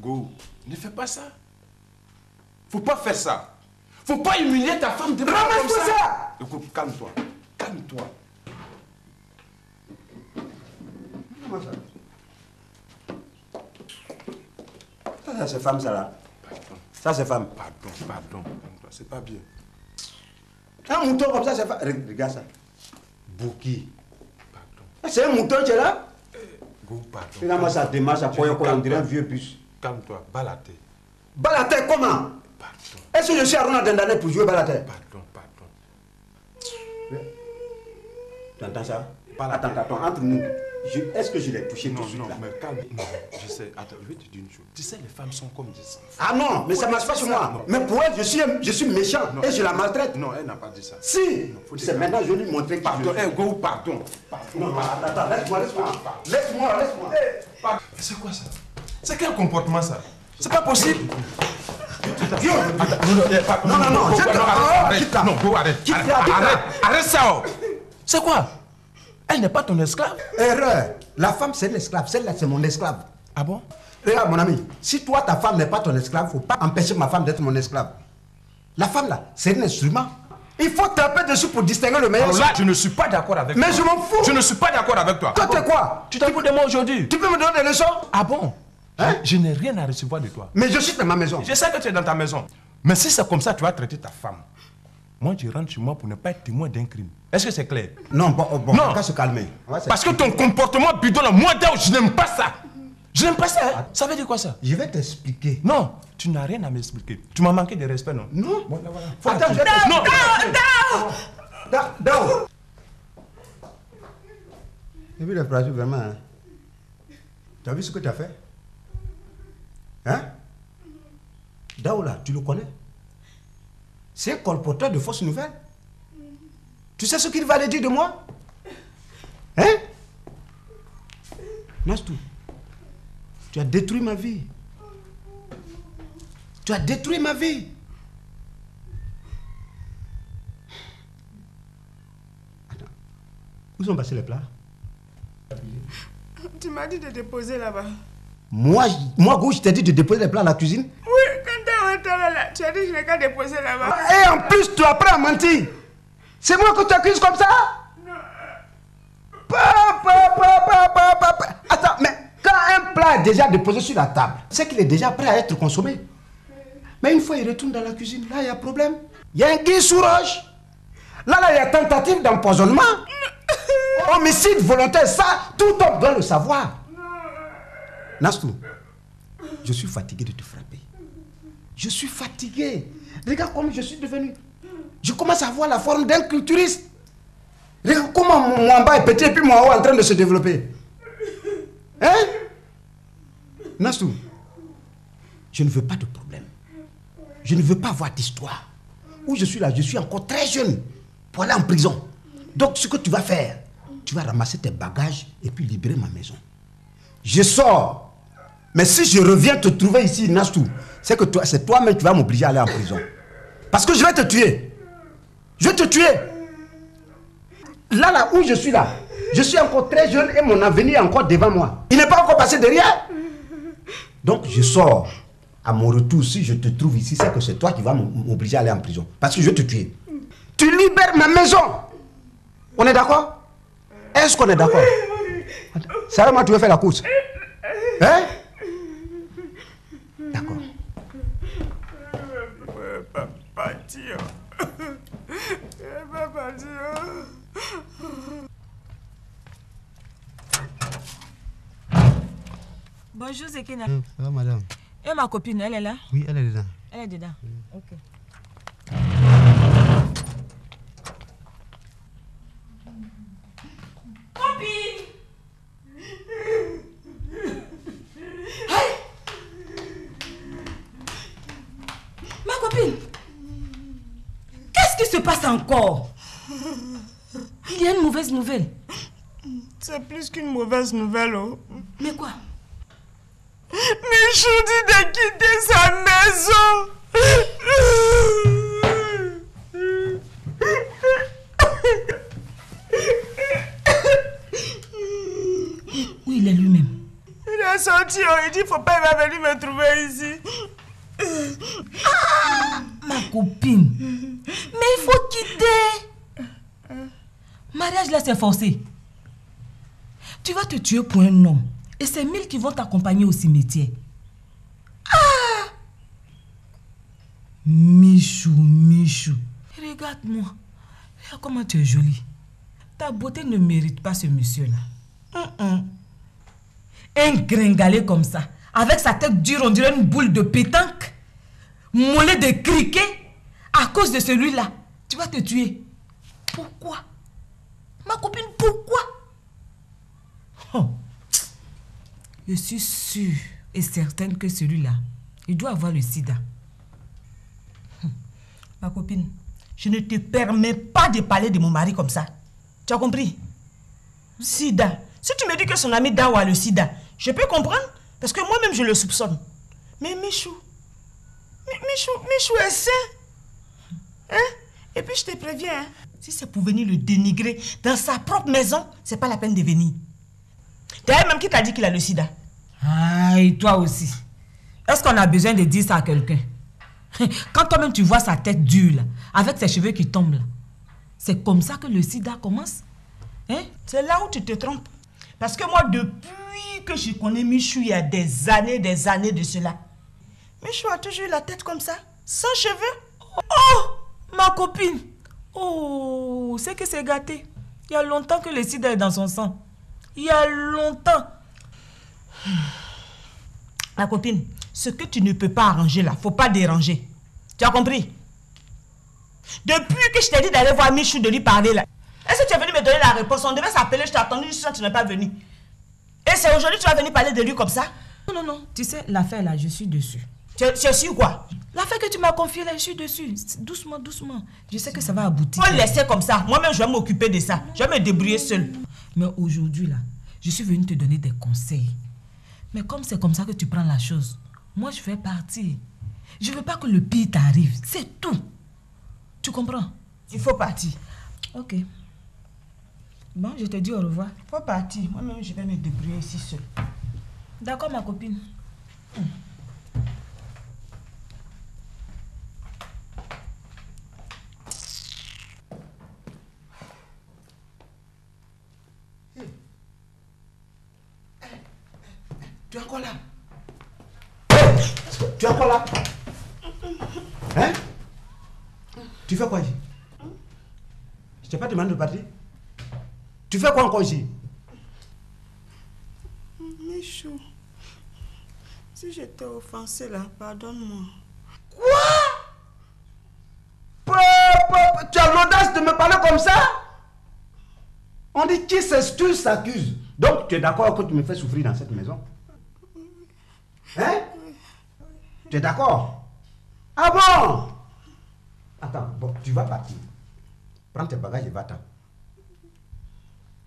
Go, ne fais pas ça. Faut pas faire ça. Faut pas humilier ta femme de Ramasse comme tout ça. Écoute, calme-toi. Calme-toi. Comment ça? Ça, c'est femme, ça là. Pardon. Ça, c'est femme. Pardon. C'est pas bien. Un mouton comme ça, c'est femme. Regarde ça. Bouki. Pardon. C'est un mouton, tu es là? Go, pardon. Regarde-moi ça démarche, ça pointe quoi, on dirait un vieux bus. Calme-toi, bats la tête. Bats la tête comment? Pardon. Est-ce que je suis Aruna Dendane pour jouer bas la tête? Pardon. Tu entends ça? Attends, entre nous. Est-ce que je l'ai touché tout de suite là? Non, mais calme. Non, je sais. Attends, je vais te dire une chose. Tu sais, les femmes sont comme des enfants. Ah non, mais ça marche pas sur moi. Non. Mais pour elle, je suis méchant et je la maltraite. Non, elle n'a pas dit ça. Si! C'est maintenant je vais lui montrer que Pardon, je... go, pardon. Non, attends, laisse-moi. C'est quoi ça? C'est quel comportement ça? C'est pas possible. Non, Arrête ça. C'est quoi? Elle n'est pas ton esclave? Erreur. La femme, c'est l'esclave. Celle-là, c'est mon esclave. Ah bon? Regarde, mon ami, si toi, ta femme n'est pas ton esclave, il ne faut pas empêcher ma femme d'être mon esclave. La femme, là, c'est un instrument. Il faut taper dessus pour distinguer le meilleur. Alors là, je ne suis pas d'accord avec toi. Mais je m'en fous. Je ne suis pas d'accord avec toi. Toi, t'es quoi? Tu t'en fous de moi aujourd'hui? Tu peux me donner des leçons? Ah bon? Hein? Je n'ai rien à recevoir de toi. Mais je suis dans ma maison. Je sais que tu es dans ta maison. Mais si c'est comme ça, tu vas traiter ta femme. Moi, je rentre chez moi pour ne pas être témoin d'un crime. Est-ce que c'est clair? Non, bon, non. On va se calmer. Parce que ton comportement bidon là, moi, je n'aime pas ça. Je n'aime pas ça. Hein? Ça veut dire quoi ça? Je vais t'expliquer. Non, tu n'as rien à m'expliquer. Tu m'as manqué de respect, non? Non. Voilà. Attends, je vais t'expliquer. Dao. J'ai vu le fragile vraiment. Hein? Tu as vu ce que tu as fait? Hein? Dao là, tu le connais? C'est un colporteur de fausses nouvelles. Tu sais ce qu'il va aller dire de moi? Hein? Nastou, tu as détruit ma vie. Tu as détruit ma vie. Attends. Où sont passés les plats? Tu m'as dit de déposer là-bas. Moi, Gauche, je t'ai dit de déposer les plats à la cuisine? Oui, quand tu là, tu as dit que je n'ai qu'à déposer là-bas. Et en plus, tu apprends à mentir. C'est moi que tu accuses comme ça? Non. Attends, mais quand un plat est déjà déposé sur la table, c'est qu'il est déjà prêt à être consommé. Mais une fois il retourne dans la cuisine, là, il y a problème. Il y a un guide sous roche. Là, il y a tentative d'empoisonnement. Homicide volontaire, ça, tout homme doit le savoir. Nastou, je suis fatigué de te frapper. Je suis fatigué. Regarde comment je suis devenu. Je commence à avoir la forme d'un culturiste. Regarde comment mon bas est petit et puis mon haut est en train de se développer. Hein? Nastou, je ne veux pas de problème. Je ne veux pas avoir d'histoire. Où je suis là, je suis encore très jeune pour aller en prison. Donc ce que tu vas faire, tu vas ramasser tes bagages et puis libérer ma maison. Je sors. Mais si je reviens te trouver ici, Nastou, c'est que c'est toi-même qui vas m'obliger à aller en prison. Parce que je vais te tuer. Je vais te tuer. Là où je suis encore très jeune et mon avenir est encore devant moi. Il n'est pas encore passé derrière. Donc je sors. À mon retour, si je te trouve ici, c'est que c'est toi qui vas m'obliger à aller en prison. Parce que je vais te tuer. Tu libères ma maison. On est d'accord? Est-ce qu'on est d'accord? Sérieusement, tu veux faire la course? Hein? D'accord. Bonjour, Zekina. Ça va, madame? Et ma copine, elle est là? Oui, elle est dedans. Elle est dedans. Ok. Copine! Ma copine! Qu'est-ce qui se passe encore? Il y a une mauvaise nouvelle. C'est plus qu'une mauvaise nouvelle, oh. Mais quoi? Michou dit de quitter sa maison. Où il est lui-même? Il est sorti, oh. Il dit faut pas, il va venir me trouver ici. Ma copine. Mais il faut quitter. Mariage là, c'est forcé. Tu vas te tuer pour un homme. Et c'est 1000 qui vont t'accompagner au cimetière. Ah! Michou, Michou. Regarde-moi. Regarde comment tu es jolie. Ta beauté ne mérite pas ce monsieur-là. Un gringalet comme ça, avec sa tête dure, on dirait une boule de pétanque, mollet de criquet, à cause de celui-là, tu vas te tuer. Pourquoi? Ma copine, pourquoi? Oh. Je suis sûre et certaine que celui-là, il doit avoir le sida. Ma copine, je ne te permets pas de parler de mon mari comme ça. Tu as compris? Sida. Si tu me dis que son ami Dawa a le sida, je peux comprendre, parce que moi-même je le soupçonne. Mais Michou, Michou est sain. Hein? Et puis je te préviens, hein? Si c'est pour venir le dénigrer dans sa propre maison, c'est pas la peine de venir. D'ailleurs, même qui t'a dit qu'il a le sida? Ah, et toi aussi. Est-ce qu'on a besoin de dire ça à quelqu'un? Quand toi-même tu vois sa tête dure, là, avec ses cheveux qui tombent, là, c'est comme ça que le sida commence? Hein? C'est là où tu te trompes. Parce que moi, depuis que je connais Michou, il y a des années de cela, Michou a toujours eu la tête comme ça, sans cheveux. Oh, ma copine. Oh, c'est que c'est gâté. Il y a longtemps que le sida est dans son sang. Il y a longtemps. Ma copine, ce que tu ne peux pas arranger là, faut pas déranger. Tu as compris? Depuis que je t'ai dit d'aller voir Michou, de lui parler là, est-ce que tu es venu me donner la réponse? On devait s'appeler, je t'ai attendu, je sens que tu n'es pas venu. Et c'est aujourd'hui que tu vas venir parler de lui comme ça? Non, non, tu sais, l'affaire là, je suis dessus. Tu es sûr quoi? L'affaire que tu m'as confiée là, je suis dessus. Doucement, doucement. Je sais que ça va aboutir. Faut laisser comme ça. Moi-même, je vais m'occuper de ça. Je vais me débrouiller seule. Mais aujourd'hui là, je suis venue te donner des conseils. Mais comme c'est comme ça que tu prends la chose, moi je vais partir. Je ne veux pas que le pire t'arrive. C'est tout. Tu comprends? Il faut partir. Ok. Bon, je te dis au revoir. Il faut partir. Moi-même, je vais me débrouiller ici seule. D'accord, ma copine. Tu es encore là? Tu es encore là? Hein? Tu fais quoi ici? Je t'ai pas demandé de partir. Tu fais quoi encore ici? Michou, si je t'ai offensé là, pardonne-moi. Quoi? Tu as l'audace de me parler comme ça? On dit qui s'excuse s'accuse. Donc tu es d'accord que tu me fais souffrir dans cette maison? Hein? Tu es d'accord? Ah bon? Attends, bon, tu vas partir. Prends tes bagages et va-t'en.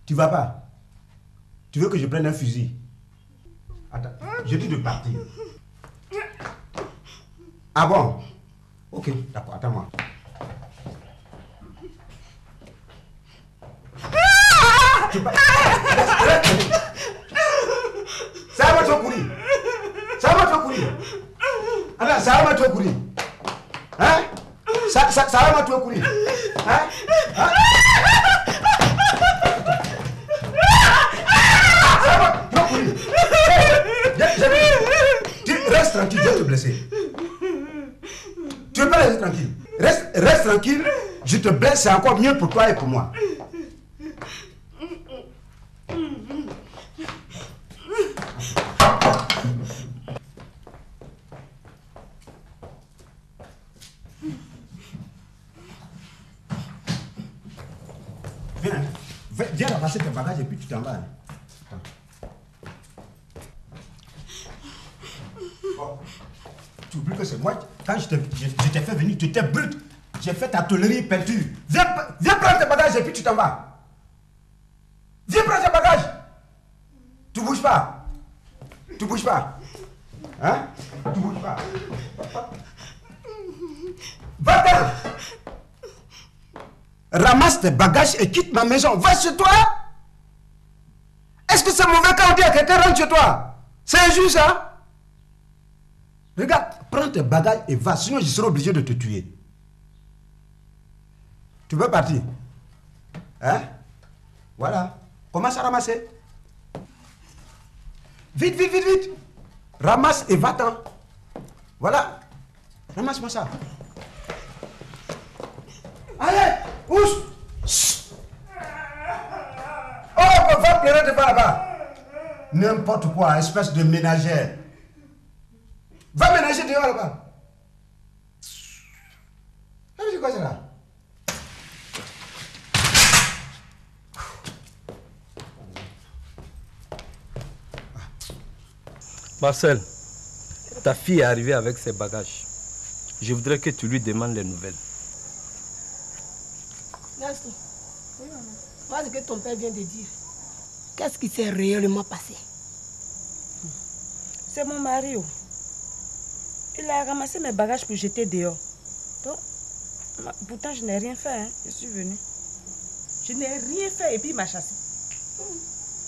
Tu vas pas? Tu veux que je prenne un fusil? Attends, je dis de partir. Ah bon? Ok, d'accord, attends-moi. Ça va te courir. Ça va te courir. Attends, ça va te courir. Hein? Ça va te courir. Hein? Hein? Ça va te courir. Reste tranquille, je vais te blesser. Tu veux pas rester tranquille? Reste tranquille, je te blesse, c'est encore mieux pour toi et pour moi. Viens ramasser tes bagages et puis tu t'en vas. Bon. Tu oublies que c'est moi, quand je t'ai fait venir, tu étais brute. J'ai fait ta tôlerie peinture. Viens prendre tes bagages et puis tu t'en vas. Viens prendre tes bagages. Tu bouges pas. Tu bouges pas. Hein? Tu bouges pas. Va-t'en. Ramasse tes bagages et quitte ma maison. Va chez toi. Est-ce que c'est mauvais quand on dit à quelqu'un rentre chez toi? C'est injuste, ça? Regarde, prends tes bagages et va, sinon je serai obligé de te tuer. Tu veux partir? Hein? Voilà. Commence à ramasser. Vite, vite, vite, vite. Ramasse et va-t'en. Voilà. Ramasse-moi ça. Allez, pousse. Oh, va pleurer devant là-bas. N'importe quoi, espèce de ménagère. Va ménager dehors là-bas. C'est quoi ça là? Marcel, ta fille est arrivée avec ses bagages. Je voudrais que tu lui demandes les nouvelles. Gaston, vois ce que ton père vient de dire. Qu'est-ce qui s'est réellement passé? C'est mon mari. Il a ramassé mes bagages pour jeter dehors. Donc, pourtant, je n'ai rien fait. Hein. Je suis venue. Je n'ai rien fait et puis il m'a chassé.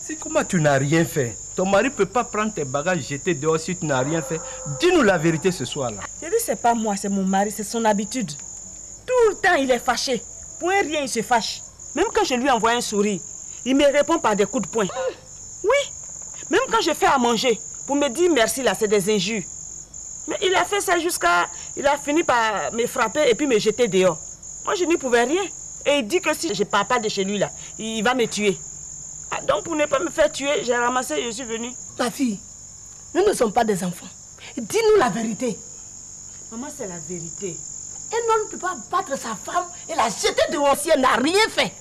Si comment tu n'as rien fait? Ton mari ne peut pas prendre tes bagages et jeter dehors si tu n'as rien fait. Dis-nous la vérité ce soir-là. J'ai dit, c'est pas moi, c'est mon mari, c'est son habitude. Tout le temps, il est fâché. Pour un rien, il se fâche. Même quand je lui envoie un sourire, il me répond par des coups de poing. Oui, même quand je fais à manger, pour me dire merci, là, c'est des injures. Mais il a fait ça jusqu'à... Il a fini par me frapper et puis me jeter dehors. Moi, je n'y pouvais rien. Et il dit que si je ne pars pas de chez lui, là, il va me tuer. Ah, donc, pour ne pas me faire tuer, j'ai ramassé et je suis venue. Ma fille, nous ne sommes pas des enfants. Dis-nous la vérité. Maman, c'est la vérité. Un homme ne peut pas battre sa femme et la jeter dehors si elle n'a rien fait.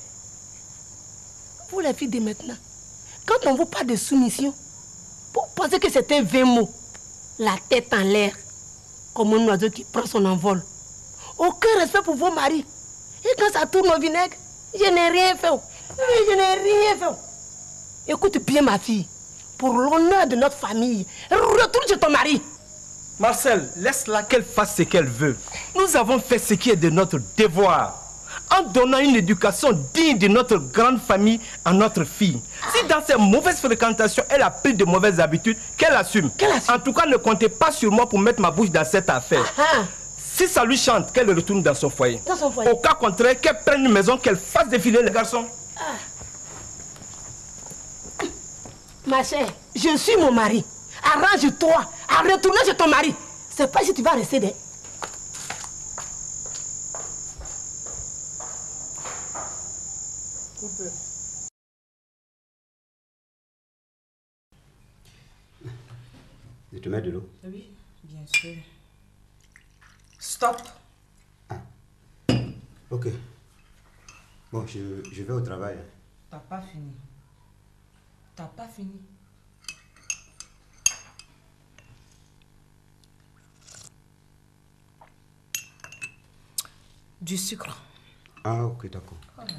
Vous les filles de maintenant, quand on vous parle de soumission, vous pensez que c'est un vain mot. La tête en l'air, comme un oiseau qui prend son envol. Aucun respect pour vos maris. Et quand ça tourne au vinaigre, je n'ai rien fait. Oui, je n'ai rien fait. Écoute bien ma fille, pour l'honneur de notre famille, retourne chez ton mari. Marcel, laisse-la qu'elle fasse ce qu'elle veut. Nous avons fait ce qui est de notre devoir, en donnant une éducation digne de notre grande famille à notre fille. Si dans ses mauvaises fréquentations, elle a pris de mauvaises habitudes, qu'elle assume. En tout cas, ne comptez pas sur moi pour mettre ma bouche dans cette affaire. Si ça lui chante, qu'elle retourne dans son foyer. Au cas contraire, qu'elle prenne une maison, qu'elle fasse défiler les garçons. Ma chère, je suis mon mari. Arrange-toi à retourner chez ton mari. C'est pas si tu vas rester des... Je te mets de l'eau. Oui, bien sûr. Stop. Ok. Bon, je vais au travail. T'as pas fini. T'as pas fini. Du sucre. Ah, ok, d'accord. Oh là là.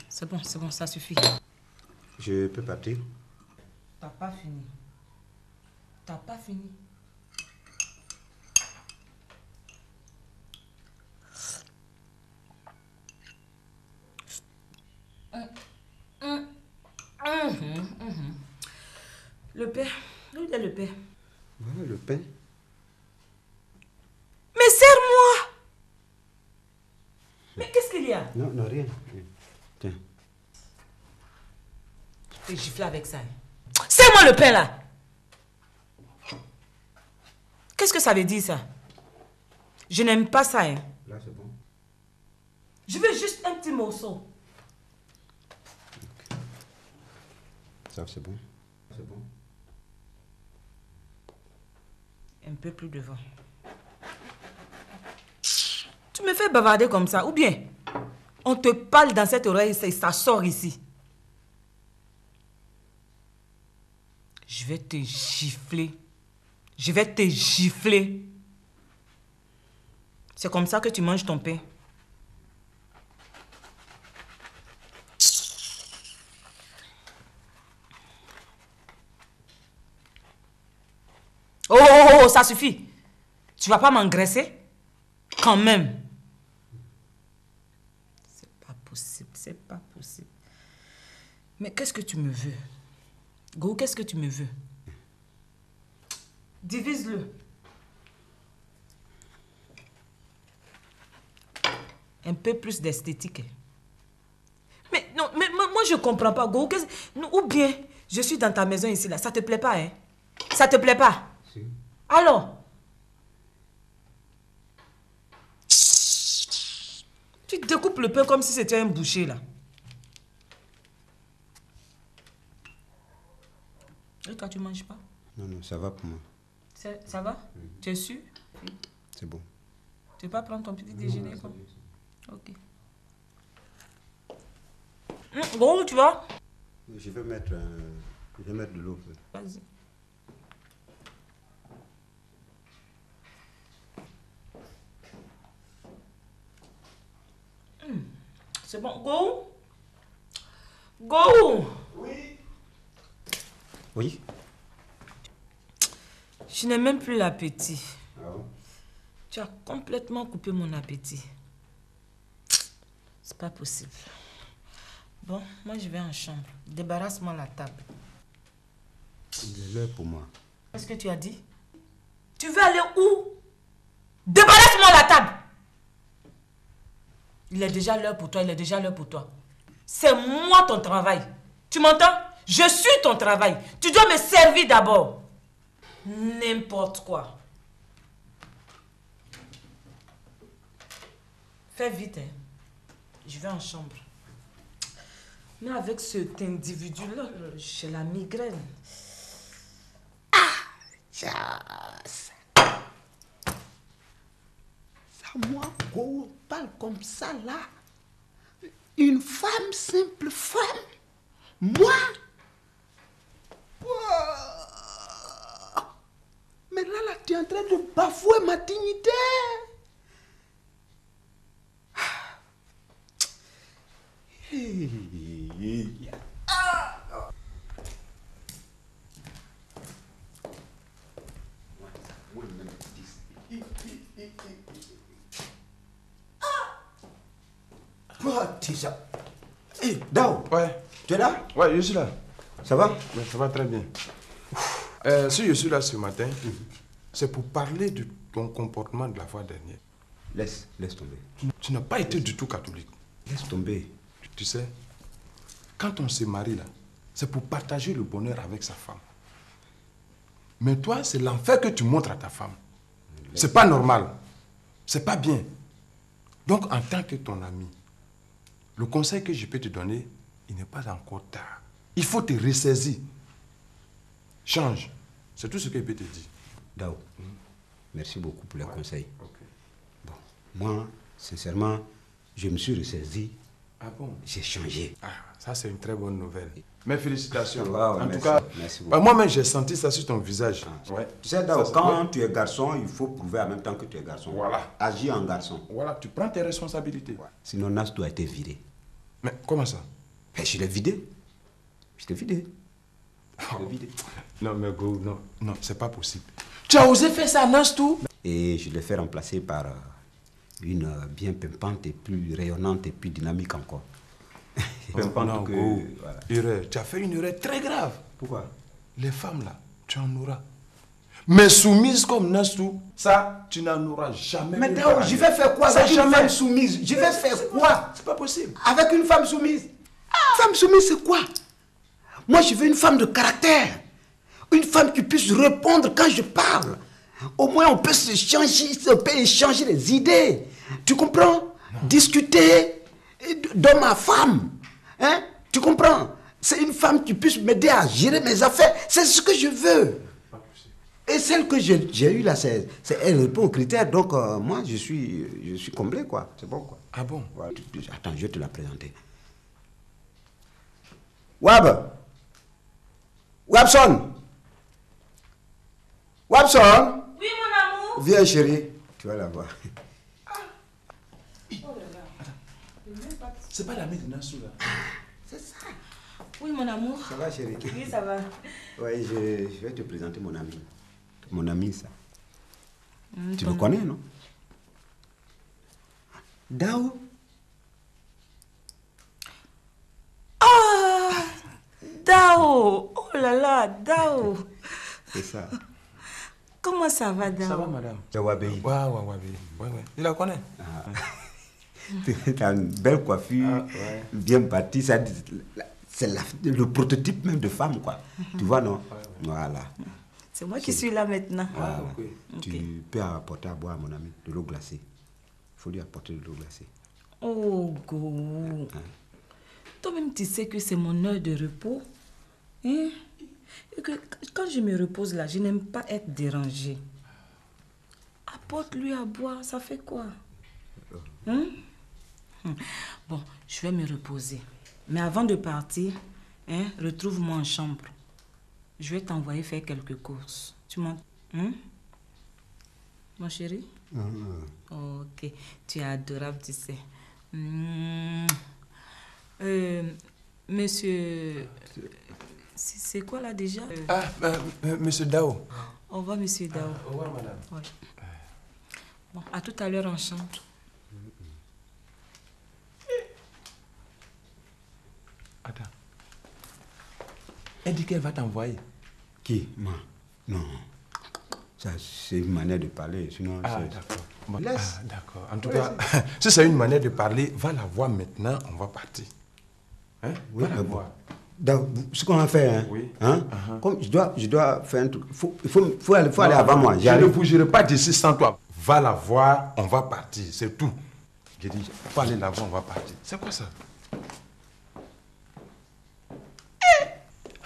C'est bon, ça suffit. Je peux partir? T'as pas fini. T'as pas fini. Le pain. Où est le pain? Voilà le pain. Mais serre-moi! Mais qu'est-ce qu'il y a? Non, non, rien. Tiens. Je vais gifler avec ça. Serre-moi le pain là! Qu'est-ce que ça veut dire ça? Je n'aime pas ça. Hein. Là, c'est bon. Je veux juste un petit morceau. Okay. Ça, c'est bon. C'est bon. Un peu plus devant. me fais bavarder comme ça, ou bien on te parle dans cette oreille et ça sort ici. Je vais te gifler. Je vais te gifler. C'est comme ça que tu manges ton pain. Oh, oh, oh, ça suffit. Tu vas pas m'engraisser? Quand même. C'est pas possible, c'est pas possible. Mais qu'est-ce que tu me veux? Go, qu'est-ce que tu me veux? Divise-le. Un peu plus d'esthétique. Mais non, mais moi je comprends pas, Go. Ou bien, je suis dans ta maison ici, là. Ça te plaît pas, hein? Ça te plaît pas? Si. Alors? Tu découpes le pain comme si c'était un boucher, là. Et toi, tu manges pas? Non, non, ça va pour moi. Ça va? Tu es sûr? C'est bon. Tu veux pas prendre ton petit déjeuner comme... Ok. Bon, tu vas? Je vais mettre de l'eau. Vas-y. C'est bon. Go! Go! Oui. Oui? Je n'ai même plus l'appétit. Ah bon? Tu as complètement coupé mon appétit. C'est pas possible. Bon, moi je vais en chambre. Débarrasse-moi la table. Il est l'heure pour moi. Qu'est-ce que tu as dit? Tu veux aller où? Débarrasse-moi la table! Il est déjà l'heure pour toi, il est déjà l'heure pour toi. C'est moi ton travail. Tu m'entends? Je suis ton travail. Tu dois me servir d'abord. N'importe quoi. Fais vite, hein. Je vais en chambre. Mais avec cet individu-là, j'ai la migraine. Ça, moi, on parle comme ça, là. Une femme, simple femme. Moi. Mais là, tu es en train de bafouer ma dignité. Hey, Dao. Ouais. Tu es là? Ouais, je suis là. Ça va? Ouais, ça va très bien. Si je suis là ce matin, c'est pour parler de ton comportement de la fois dernière. Laisse tomber. Tu n'as pas été du tout catholique. Laisse tomber. Tu sais, quand on se marie là, c'est pour partager le bonheur avec sa femme. Mais toi, c'est l'enfer que tu montres à ta femme. C'est pas normal. C'est pas bien. Donc, en tant que ton ami, le conseil que je peux te donner, il n'est pas encore tard. Il faut te ressaisir. Change. C'est tout ce que je peux te dire. Dao, merci beaucoup pour les conseils. Okay. Bon, moi, sincèrement, je me suis ressaisi. Ah bon? J'ai changé. Ah, ça c'est une très bonne nouvelle. Mes félicitations. Wow, en merci, tout cas, moi-même j'ai senti ça sur ton visage. Ah, ouais. Tu sais, Dao, quand tu es garçon, il faut prouver en même temps que tu es garçon. Voilà. Agis en garçon. Voilà, tu prends tes responsabilités. Ouais. Sinon, Nas doit être vidé. Mais comment ça? Ben, je l'ai vidé. Je l'ai vidé. Non, mais go, non, c'est pas possible. Tu as osé faire ça à Nas tout? Et je l'ai fait remplacer par une bien pimpante et plus rayonnante et plus dynamique encore. Pimpante non, que... Voilà. Erreur. Tu as fait une erreur très grave. Pourquoi? Les femmes là, tu en auras. Mais soumise comme Nastou, ça, tu n'en auras jamais. Mais Dao, je vais faire quoi avec une femme soumise? Je vais faire quoi? C'est pas possible. Avec une femme soumise? Une femme soumise, c'est quoi? Moi, je veux une femme de caractère. Une femme qui puisse répondre quand je parle. Au moins, on peut échanger les idées. Tu comprends? Non. Discuter d'homme à femme. Hein? Tu comprends? C'est une femme qui puisse m'aider à gérer mes affaires. C'est ce que je veux. Et celle que j'ai eue là, elle répond aux critères. Donc, moi, je suis comblé, quoi. C'est bon, quoi. Ah bon? Voilà, attends, je vais te la présenter. Wab! Wabson! Wabson! Oui, mon amour. Viens, chérie. Tu vas la voir. C'est pas l'ami de Nassou, là. C'est ça. Oui, mon amour. Ça va, chérie? Oui, ça va. Oui, je vais te présenter mon ami. Mon ami, ça. Tu le connais, non? Dao. Ah, Dao. Oh là là, Dao. C'est ça. Comment ça va, Dao? Ça va, madame? C'est Wabéi. Ouais. Il la connaît. Tu as une belle coiffure, bien bâtie. C'est le prototype même de femme, quoi. Tu vois, non? Voilà. C'est moi qui suis là maintenant. Voilà. Tu peux apporter à boire à mon ami de l'eau glacée. Il faut lui apporter de l'eau glacée. Oh, Go. Toi-même, tu sais que c'est mon heure de repos. Hein? Et que quand je me repose là, je n'aime pas être dérangée. Apporte-lui à boire, ça fait quoi? Hein? Bon, je vais me reposer. Mais avant de partir, hein, retrouve-moi en chambre. Je vais t'envoyer faire quelques courses. Tu m'entends? Hein? Mon chéri? Ok, tu es adorable, tu sais. Monsieur... C'est quoi là déjà? Monsieur Dao. Au revoir, monsieur Dao. Au revoir, madame. Ouais. Bon, à tout à l'heure en chambre. Attends. Elle dit qu'elle va t'envoyer. Qui? Moi? Non. Ça, c'est une manière de parler. Sinon, d'accord. Bon, laisse. D'accord. En tout cas, si c'est une manière de parler, va la voir maintenant, on va partir. Hein? Oui, va la voir. Ce qu'on a fait, hein? Oui. Hein? Comme je dois faire un truc. Il faut aller avant moi. Je ne bougerai pas d'ici sans toi. Va la voir, on va partir. C'est tout. J'ai dit, il faut aller la voir, on va partir. C'est quoi ça?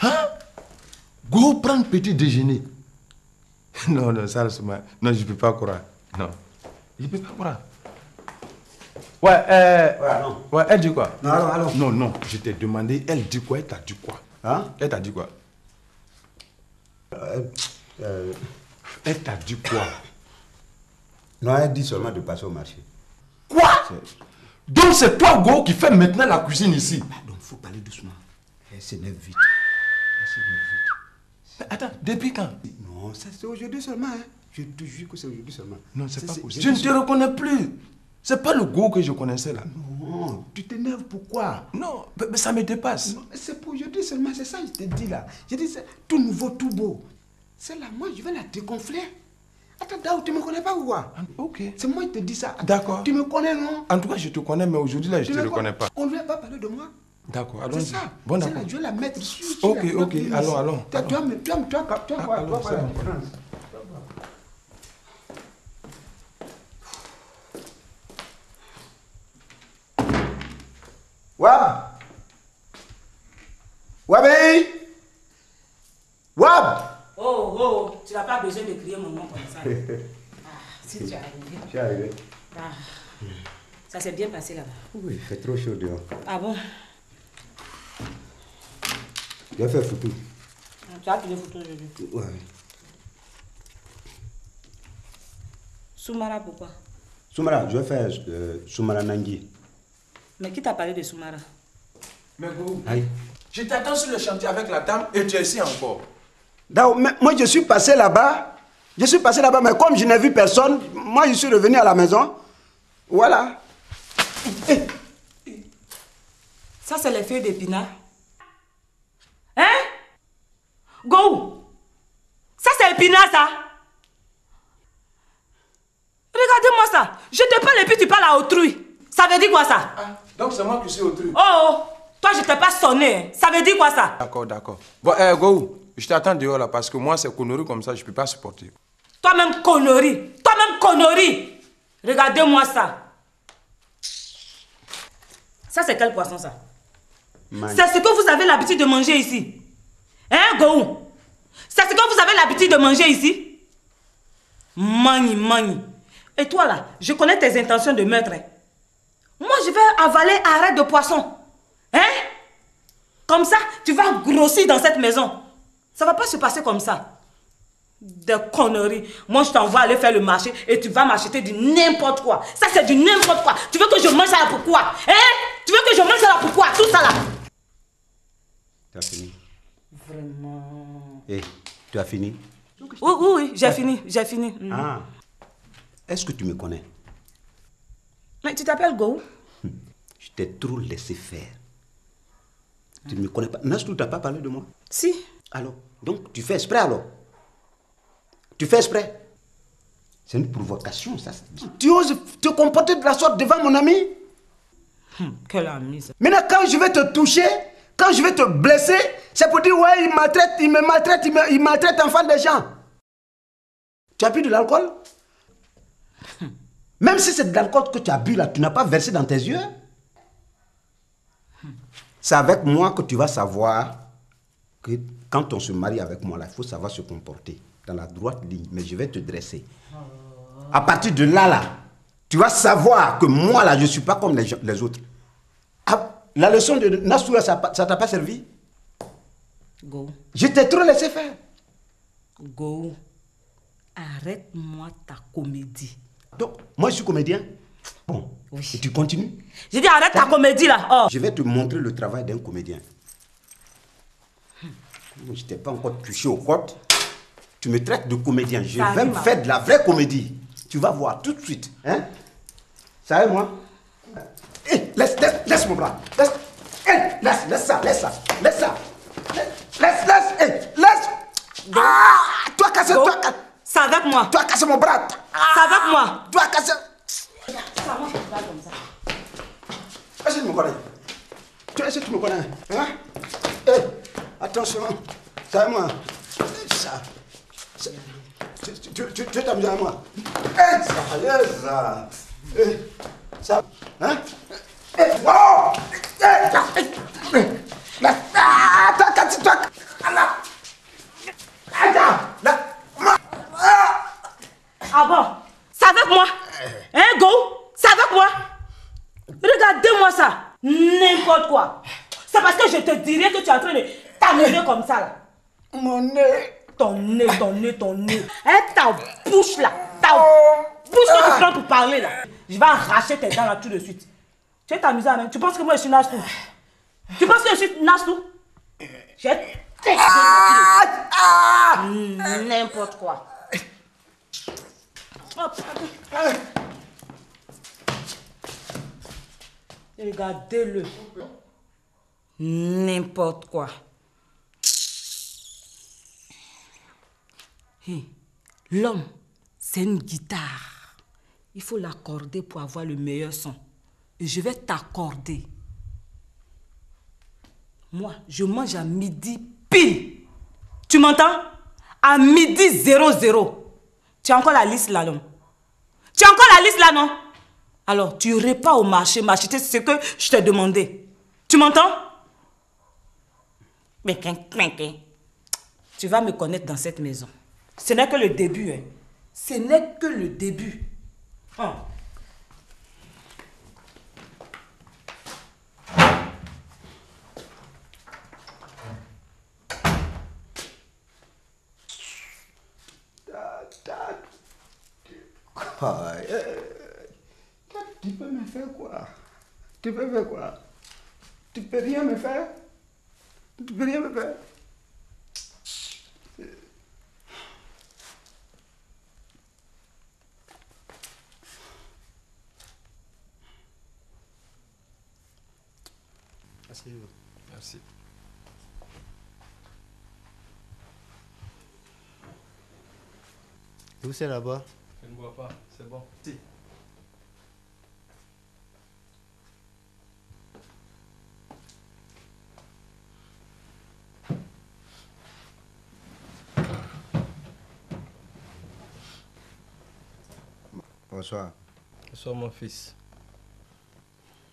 Hein? Go prendre petit déjeuner. Non, ça, non, je ne peux pas croire. Non, je ne peux pas croire. Ouais, elle dit quoi? Non, allons. Non, je t'ai demandé, elle dit quoi? Elle t'a dit quoi? Hein? Elle t'a dit quoi? Elle t'a dit quoi? Non, elle dit seulement de passer au marché. Quoi? Donc c'est toi, Go, qui fait maintenant la cuisine ici? Donc il faut parler doucement. Elle s'énerve vite. Mais attends, depuis quand? Non, c'est aujourd'hui seulement. Hein. Je te jure que c'est aujourd'hui seulement. Non, c'est pas possible. Je ne te reconnais plus. C'est pas le Go que je connaissais là. Non, tu t'énerves pourquoi? Non, mais ça me dépasse. Non, c'est pour aujourd'hui seulement, c'est ça que je te dis là. Je dis c'est tout nouveau, tout beau. C'est là, moi je vais la dégonfler. Attends, Dao, tu me connais pas ou quoi? Ok. C'est moi qui te dis ça. D'accord. Tu me connais, non? En tout cas, je te connais, mais aujourd'hui là, je ne te reconnais pas. On ne va pas parler de moi. D'accord, allons-y. C'est ça. Bon, d'accord. Je vais la mettre sur Ok, allons. Tu vas Wabé! Wab! Oh, tu n'as pas besoin de crier mon nom comme ça. Si tu es arrivé. Je suis arrivé. Ça s'est bien passé là-bas. Oui, il fait trop chaud dehors. Ah bon? Je vais faire photo. Tu as pris des photos aujourd'hui? Ouais. Soumara, pourquoi? Soumara, je vais faire Soumara Nangui. Mais qui t'a parlé de Soumara? Mais Go, Aïe. je t'attends sur le chantier avec la dame et tu es ici encore. Moi, je suis passé là-bas. Mais comme je n'ai vu personne, moi, je suis revenu à la maison. Voilà. Ça, c'est les feuilles d'épinards. Hein? Go! Ça, c'est épinard, ça? Regardez-moi ça. Je te parle et puis tu parles à autrui. Ça veut dire quoi, ça? Donc, c'est moi qui suis autrui. Oh! Toi, je t'ai pas sonné. Ça veut dire quoi, ça? D'accord. Bon, Go, je t'attends dehors là parce que moi, c'est conneries comme ça, je ne peux pas supporter. Toi-même, connerie. Regardez-moi ça. Ça, c'est quel poisson, ça? C'est ce que vous avez l'habitude de manger ici. Hein, Go? C'est ce que vous avez l'habitude de manger ici? Mani, mani. Et toi là, je connais tes intentions de meurtre. Hein? Moi, je vais avaler arrêt de poisson. Hein? Comme ça, tu vas grossir dans cette maison. Ça va pas se passer comme ça. Des conneries. Moi, je t'envoie aller faire le marché et tu vas m'acheter du n'importe quoi. Ça, c'est du n'importe quoi. Tu veux que je mange ça là pour quoi? Hein? Tu veux que je mange ça là pour quoi? Tout ça là. Tu as fini? Vraiment. Eh, tu as fini? Oui, j'ai fini. J'ai fini. Ah. Est-ce que tu me connais? Mais tu t'appelles Go? Je t'ai trop laissé faire. Tu ne me connais pas. Nastou, tu n'as pas parlé de moi? Si. Alors, donc tu fais exprès alors? Tu fais exprès? C'est une provocation, ça. Tu oses te comporter de la sorte devant mon ami? Quel ami ça? Maintenant, quand je vais te toucher, quand je vais te blesser, c'est pour dire, ouais, il maltraite, il me maltraite, il maltraite enfant des gens. Tu as bu de l'alcool? Même si c'est de l'alcool que tu as bu là, tu n'as pas versé dans tes yeux. C'est avec moi que tu vas savoir que quand on se marie avec moi là, il faut savoir se comporter dans la droite ligne. Mais je vais te dresser. À partir de là, tu vas savoir que moi là, je ne suis pas comme les autres. Ah, la leçon de Nassoura, ça t'a pas servi? Go. Je t'ai trop laissé faire. Go. Arrête-moi ta comédie. Donc, moi je suis comédien. Bon, oui. Et tu continues? J'ai dit arrête ta comédie là. Oh. Je vais te montrer le travail d'un comédien. Je t'ai pas encore touché aux côtes. Tu me traites de comédien. Je vais me faire de la vraie comédie. Tu vas voir tout de suite. Hein? Ça va moi? Hey, laisse mon bras. Laisse ça. Laisse. Ah, toi cassé, toi. C'est avec moi. Toi cassé mon bras. C'est avec moi. Toi cassé. Comment tu vas comme ça? Est-ce que tu me connais? Est-ce que tu me connais? Hein? Hey, attention. Ça va moi? Ça. Tu t'amuses à moi? Ça. Ça. Hein? Oh! Toi, Cathy, toi! Ah bon? C'est avec moi? Hein, Go? C'est avec moi? Regardez-moi ça! N'importe quoi! C'est parce que je te dirais que tu es en train de t'amuser comme ça là. Mon nez! Ton nez. Hein, ta bouche là. Ta bouche que tu prends pour parler là. Je vais arracher tes dents là tout de suite. Tu es t'amuser à même. Tu penses que moi je suis Nastou? Tu penses que je suis Nastou? Je vais n'importe quoi. Regardez-le. N'importe quoi. Hey, l'homme, c'est une guitare. Il faut l'accorder pour avoir le meilleur son. Et je vais t'accorder. Moi, je mange à midi pile. Tu m'entends? À midi 00. Tu as encore la liste là, non? Tu as encore la liste là, non? Alors, tu irais pas au marché m'acheter ce que je t'ai demandé. Tu m'entends? Mais tu vas me connaître dans cette maison. Ce n'est que le début. Hein. Ce n'est que le début. Oh. Tu peux me faire quoi? Tu peux faire quoi? Tu peux rien me faire? Tu peux rien me faire? Merci. Où c'est là-bas? Je ne vois pas, c'est bon. Si. Bonsoir. Bonsoir mon fils.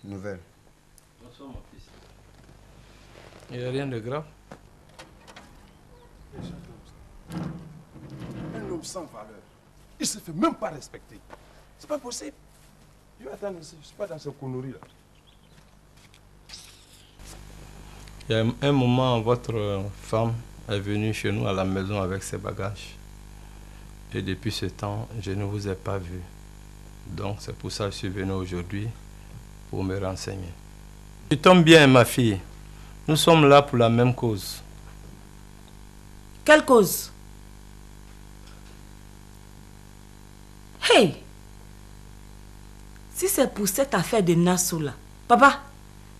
Nouvelle. Bonsoir mon fils. Il n'y a rien de grave. Un homme sans valeur. Il se fait même pas respecter. C'est pas possible. Je vais attendre ici, je suis pas dans ces conneries là. Il y a un moment, votre femme est venue chez nous à la maison avec ses bagages. Et depuis ce temps, je ne vous ai pas vu. Donc c'est pour ça que je suis venu aujourd'hui pour me renseigner. Tu tombes bien, ma fille. Nous sommes là pour la même cause. Quelle cause? Hey! Si c'est pour cette affaire de Nassau là, papa,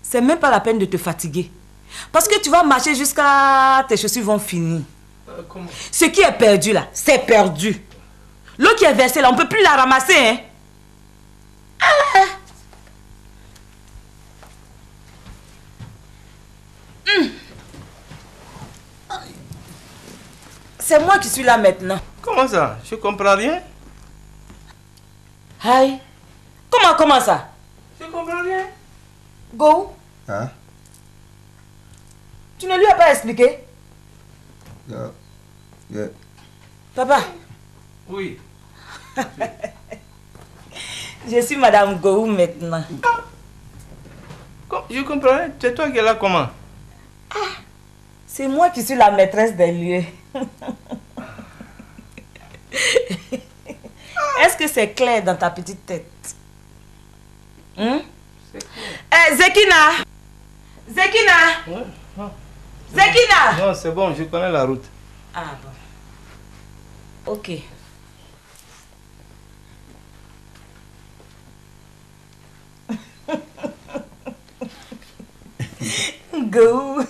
c'est même pas la peine de te fatiguer. Parce que tu vas marcher jusqu'à tes chaussures vont finir. Comment? Ce qui est perdu là, c'est perdu. L'eau qui est versée là, on ne peut plus la ramasser, hein? C'est moi qui suis là maintenant. Comment ça? Je comprends rien. Aïe. Comment ça? Je comprends rien. Go. Hein? Tu ne lui as pas expliqué? Yeah. Papa. Oui. Je suis Madame Gou maintenant. Je comprends rien. C'est toi qui es là comment? C'est moi qui suis la maîtresse des lieux. Est-ce que c'est clair dans ta petite tête? Zekina! Zekina! Ouais. Non. Zekina! Non, c'est bon, je connais la route. Ah bon. Ok. Go!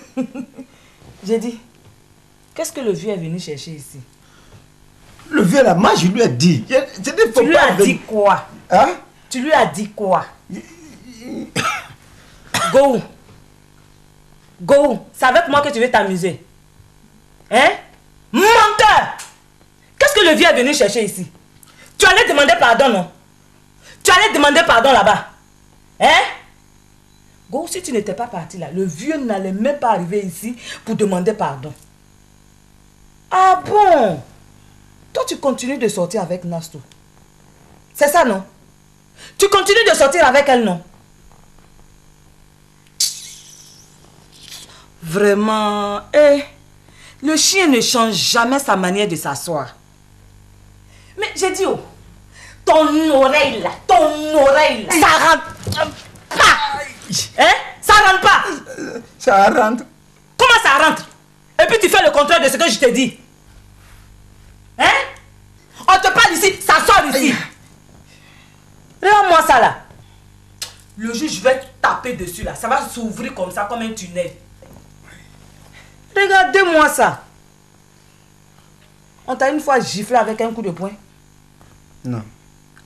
J'ai dit, qu'est-ce que le vieux est venu chercher ici? Le vieux là, moi je lui ai dit. Tu lui as dit quoi? Hein? Tu lui as dit quoi? Go! Go! C'est avec moi que tu veux t'amuser. Hein? Menteur! Qu'est-ce que le vieux est venu chercher ici? Tu allais demander pardon, non? Tu allais demander pardon là-bas. Hein? Go, si tu n'étais pas parti là, le vieux n'allait même pas arriver ici pour demander pardon. Ah bon? Toi, tu continues de sortir avec Nasto. C'est ça, non? Tu continues de sortir avec elle, non? Vraiment, le chien ne change jamais sa manière de s'asseoir. Mais j'ai dit, oh, ton oreille là, ça rentre pas. Hein? Ça rentre pas. Ça rentre. Comment ça rentre? Et puis tu fais le contraire de ce que je te dis. Hein? On te parle ici, ça sort ici. Regarde-moi ça là. Le juge, je vais taper dessus là. Ça va s'ouvrir comme ça, comme un tunnel. Regardez-moi ça. On t'a une fois giflé avec un coup de poing? Non.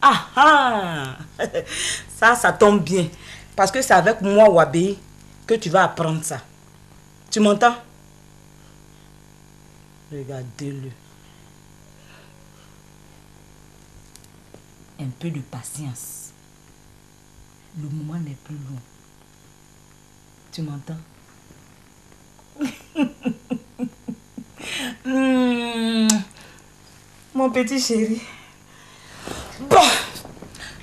Ah ah. Ça tombe bien. Parce que c'est avec moi, Wabé, que tu vas apprendre ça. Tu m'entends? Regardez-le. Un peu de patience. Le moment n'est plus long. Tu m'entends? Mon petit chéri. Bon,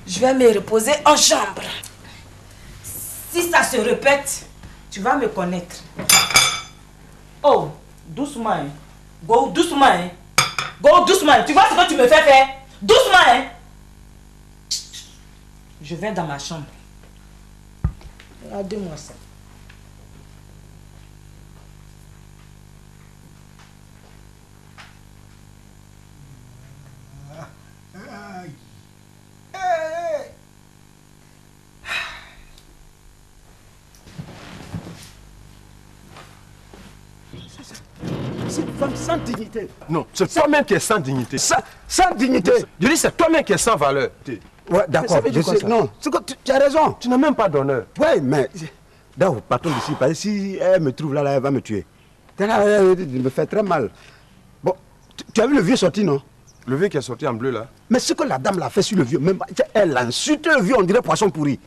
je vais me reposer en chambre. Si ça se répète, tu vas me connaître. Oh, doucement, hein. Go, doucement, hein. Go, doucement. Tu vois ce que tu me fais faire? Doucement, hein. Je vais dans ma chambre. Regardez-moi ça. C'est une femme sans dignité. Non, c'est toi-même qui es sans dignité. Sans dignité. Je dis, c'est toi-même qui es sans valeur. Ouais, d'accord. Je sais. Non, tu as raison. Tu n'as même pas d'honneur. Ouais, mais... D'accord, partons d'ici. Parce que si elle me trouve là, elle va me tuer. Elle me fait très mal. Bon, tu as vu le vieux sorti, non? Le vieux qui est sorti en bleu, là? Mais ce que la dame l'a fait sur le vieux, même, elle a insulté le vieux, on dirait poisson pourri.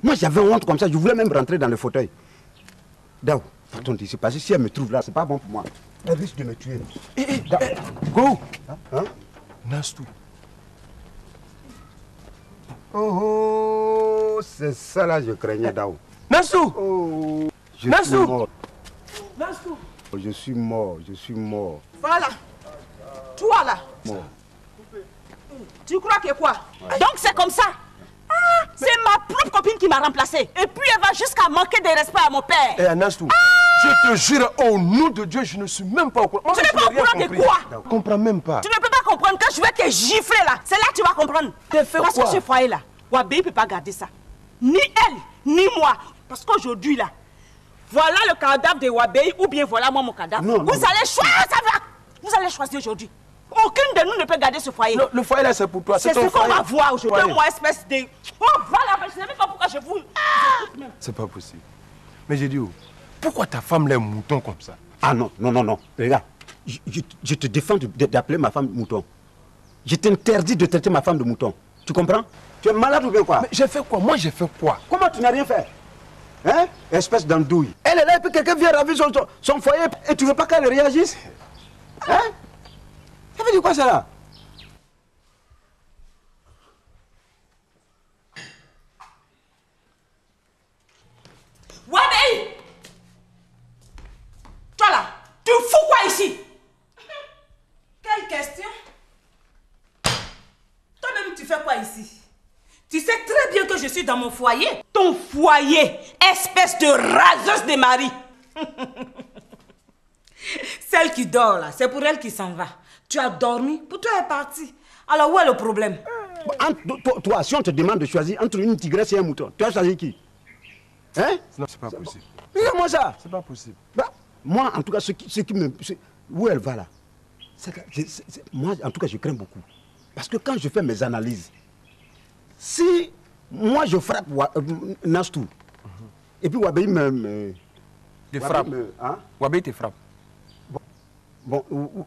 Moi, j'avais honte comme ça, je voulais même rentrer dans le fauteuil. D'accord, partons d'ici. Parce que si elle me trouve là, c'est pas bon pour moi. Elle risque de me tuer. Go! Hein? Nastou, Oh, c'est ça là, je craignais Dao. Nassou! Oh, je Nassou! suis mort. Nassou! Je suis mort, je suis mort. Voilà. Toi là. Mort. Tu crois que quoi? Donc c'est comme ça. Ah, c'est ma propre copine qui m'a remplacée. Et puis elle va jusqu'à manquer de respect à mon père. Eh, Nassou, je te jure, au nom de Dieu, je ne suis même pas au courant. Tu n'es pas au courant de quoi? Je ne comprends même pas. Tu ne peux pas comprendre. Quand je vais te gifler là, c'est là que tu vas comprendre. Parce que ce foyer là, Wabé ne peut pas garder ça. Ni elle, ni moi. Parce qu'aujourd'hui là, voilà le cadavre de Wabé ou bien voilà moi mon cadavre. Non, vous allez choisir, ça va. Vous allez choisir aujourd'hui. Aucune de nous ne peut garder ce foyer. Non, le foyer là c'est pour toi. C'est ce qu'on va voir aujourd'hui. Moi, espèce de... Oh, voilà, je ne sais même pas pourquoi je vous... C'est pas possible. Mais j'ai dit, pourquoi ta femme l'est mouton comme ça? Ah non, non, non, non. Regarde, je te défends d'appeler ma femme mouton. Je t'interdis de traiter ma femme de mouton. Tu comprends? Tu es malade ou bien quoi? Mais j'ai fait quoi? Moi j'ai fait quoi? Comment tu n'as rien fait? Hein? Espèce d'andouille. Elle est là et puis quelqu'un vient ravir son foyer et tu veux pas qu'elle réagisse? Hein? Ça veut dire quoi ça là? Wabé! Toi là, tu fous quoi ici? Quelle question? Toi-même, tu fais quoi ici? Tu sais très bien que je suis dans mon foyer. Ton foyer, espèce de raseuse de mari. Celle qui dort là, c'est pour elle qui s'en va. Tu as dormi, pour toi elle est partie. Alors où est le problème? Toi, si on te demande de choisir entre une tigresse et un mouton, tu as choisi qui? Hein? Non, c'est pas possible. Regarde-moi ça. C'est pas possible. Bah, moi, en tout cas, ce qui me... Où elle va là? Moi, en tout cas, je crains beaucoup. Parce que quand je fais mes analyses, si moi je frappe Nastou, et puis Wabé me frappe. Hein? Wabé te frappe. Bon,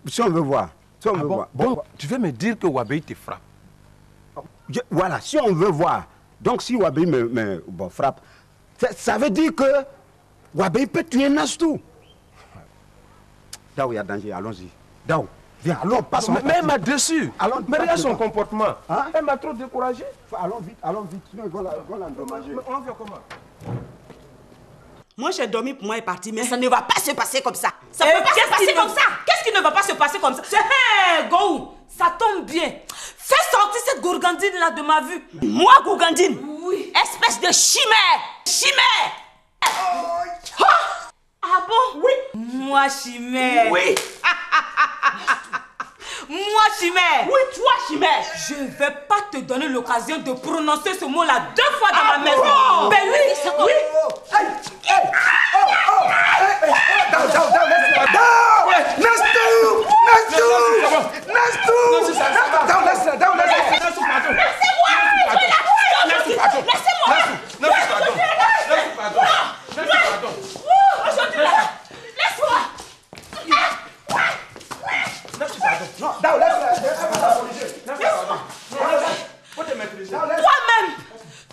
si on veut voir. Si on veut voir. Donc, tu veux me dire que Wabé te frappe? Voilà, si on veut voir. Donc, si Wabé me frappe, ça veut dire que Wabé peut tuer Nastou. Dao, il y a danger, allons-y. Dao, viens, allons, passons. Mais elle m'a déçu. Mais regarde son comportement. Hein? Elle m'a trop découragé. Allons vite, sinon ils vont l'endommager. Mais on fait comment? Moi, j'ai dormi pour moi et parti, mais ça ne va pas se passer comme ça. Ça Et peut pas se passer comme ça. Qu'est-ce qui ne va pas se passer comme ça? Hé, Go, ça tombe bien. Fais sortir cette gourgandine là de ma vue. Moi, gourgandine? Oui. Espèce de chimère. Chimère. Ah bon? Oui. Moi, chimère. Oui. Moi, chimère. Oui, toi, chimère. Je ne vais pas te donner l'occasion de prononcer ce mot-là 2 fois dans ma maison. Bon. Ben oui, oui.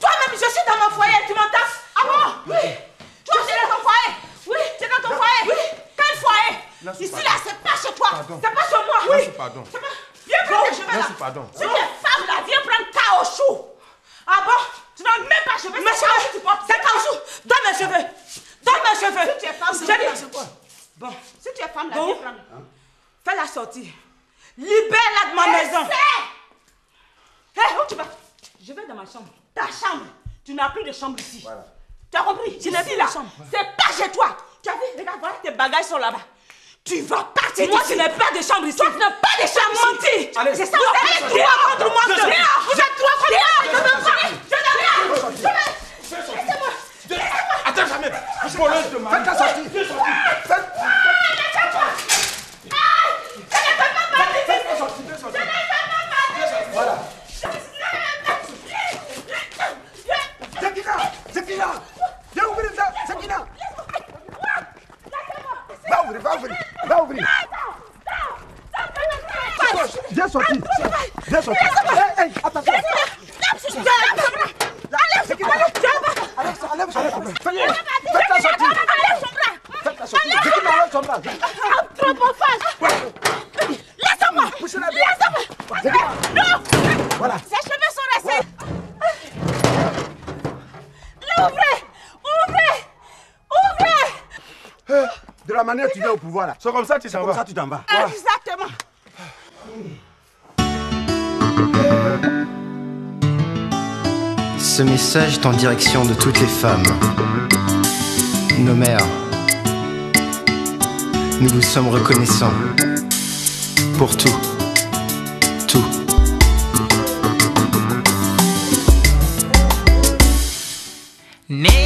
Toi-même, je suis dans mon foyer, tu m'entends? Ah bon? Oui. Toi, tu es dans ton foyer? Oui. Tu es dans ton foyer? Oui. Quel foyer? Ici, là, c'est pas chez toi. C'est pas chez moi. Oui. Pardon. Viens prendre tes cheveux là. Pardon. Si tu es femme là, viens prendre caoutchouc. Ah bon? Tu n'as même pas cheveux. Mes cheveux, tu portes. C'est caoutchouc. Donne mes cheveux. Donne mes cheveux. Si tu es femme, c'est quoi? Bon, si tu es femme là, Bon. viens prendre. Fais-la sortir. Libère-la de ma maison. Hé, où tu vas? Je vais dans ma chambre. Ta chambre. Tu n'as plus de chambre ici. Voilà. Tu as compris? Je l'ai dit là. C'est pas chez toi. Tu as vu? Regarde, voilà, tes bagages sont là-bas. Tu vas partir. Moi, je n'ai pas de chambre ici. Toi, tu n'as pas de chambre ici. Allez, C'est ça, vous êtes trois contre moi. Vous êtes trois contre moi. Je veux pas. Je veux rien. Laissez-moi. Attends, jamais. Faites-la sortir. Voilà. Zakina, viens ouvrir ça, Zakina. Va ouvrir. Viens sortir. Hey, attention. Faites-la sortir. Zakina, enlève son bras. Trop en face. Laissez-moi. Poussez-la bien. Laissez-moi. Non. Voilà. Ses cheveux sont restés. Ouvrez! De la manière tu viens au pouvoir là. C'est comme ça tu t'en vas. Comme ça tu t'en vas. Exactement. Ce message est en direction de toutes les femmes, nos mères. Nous vous sommes reconnaissants pour tout, tout. Mais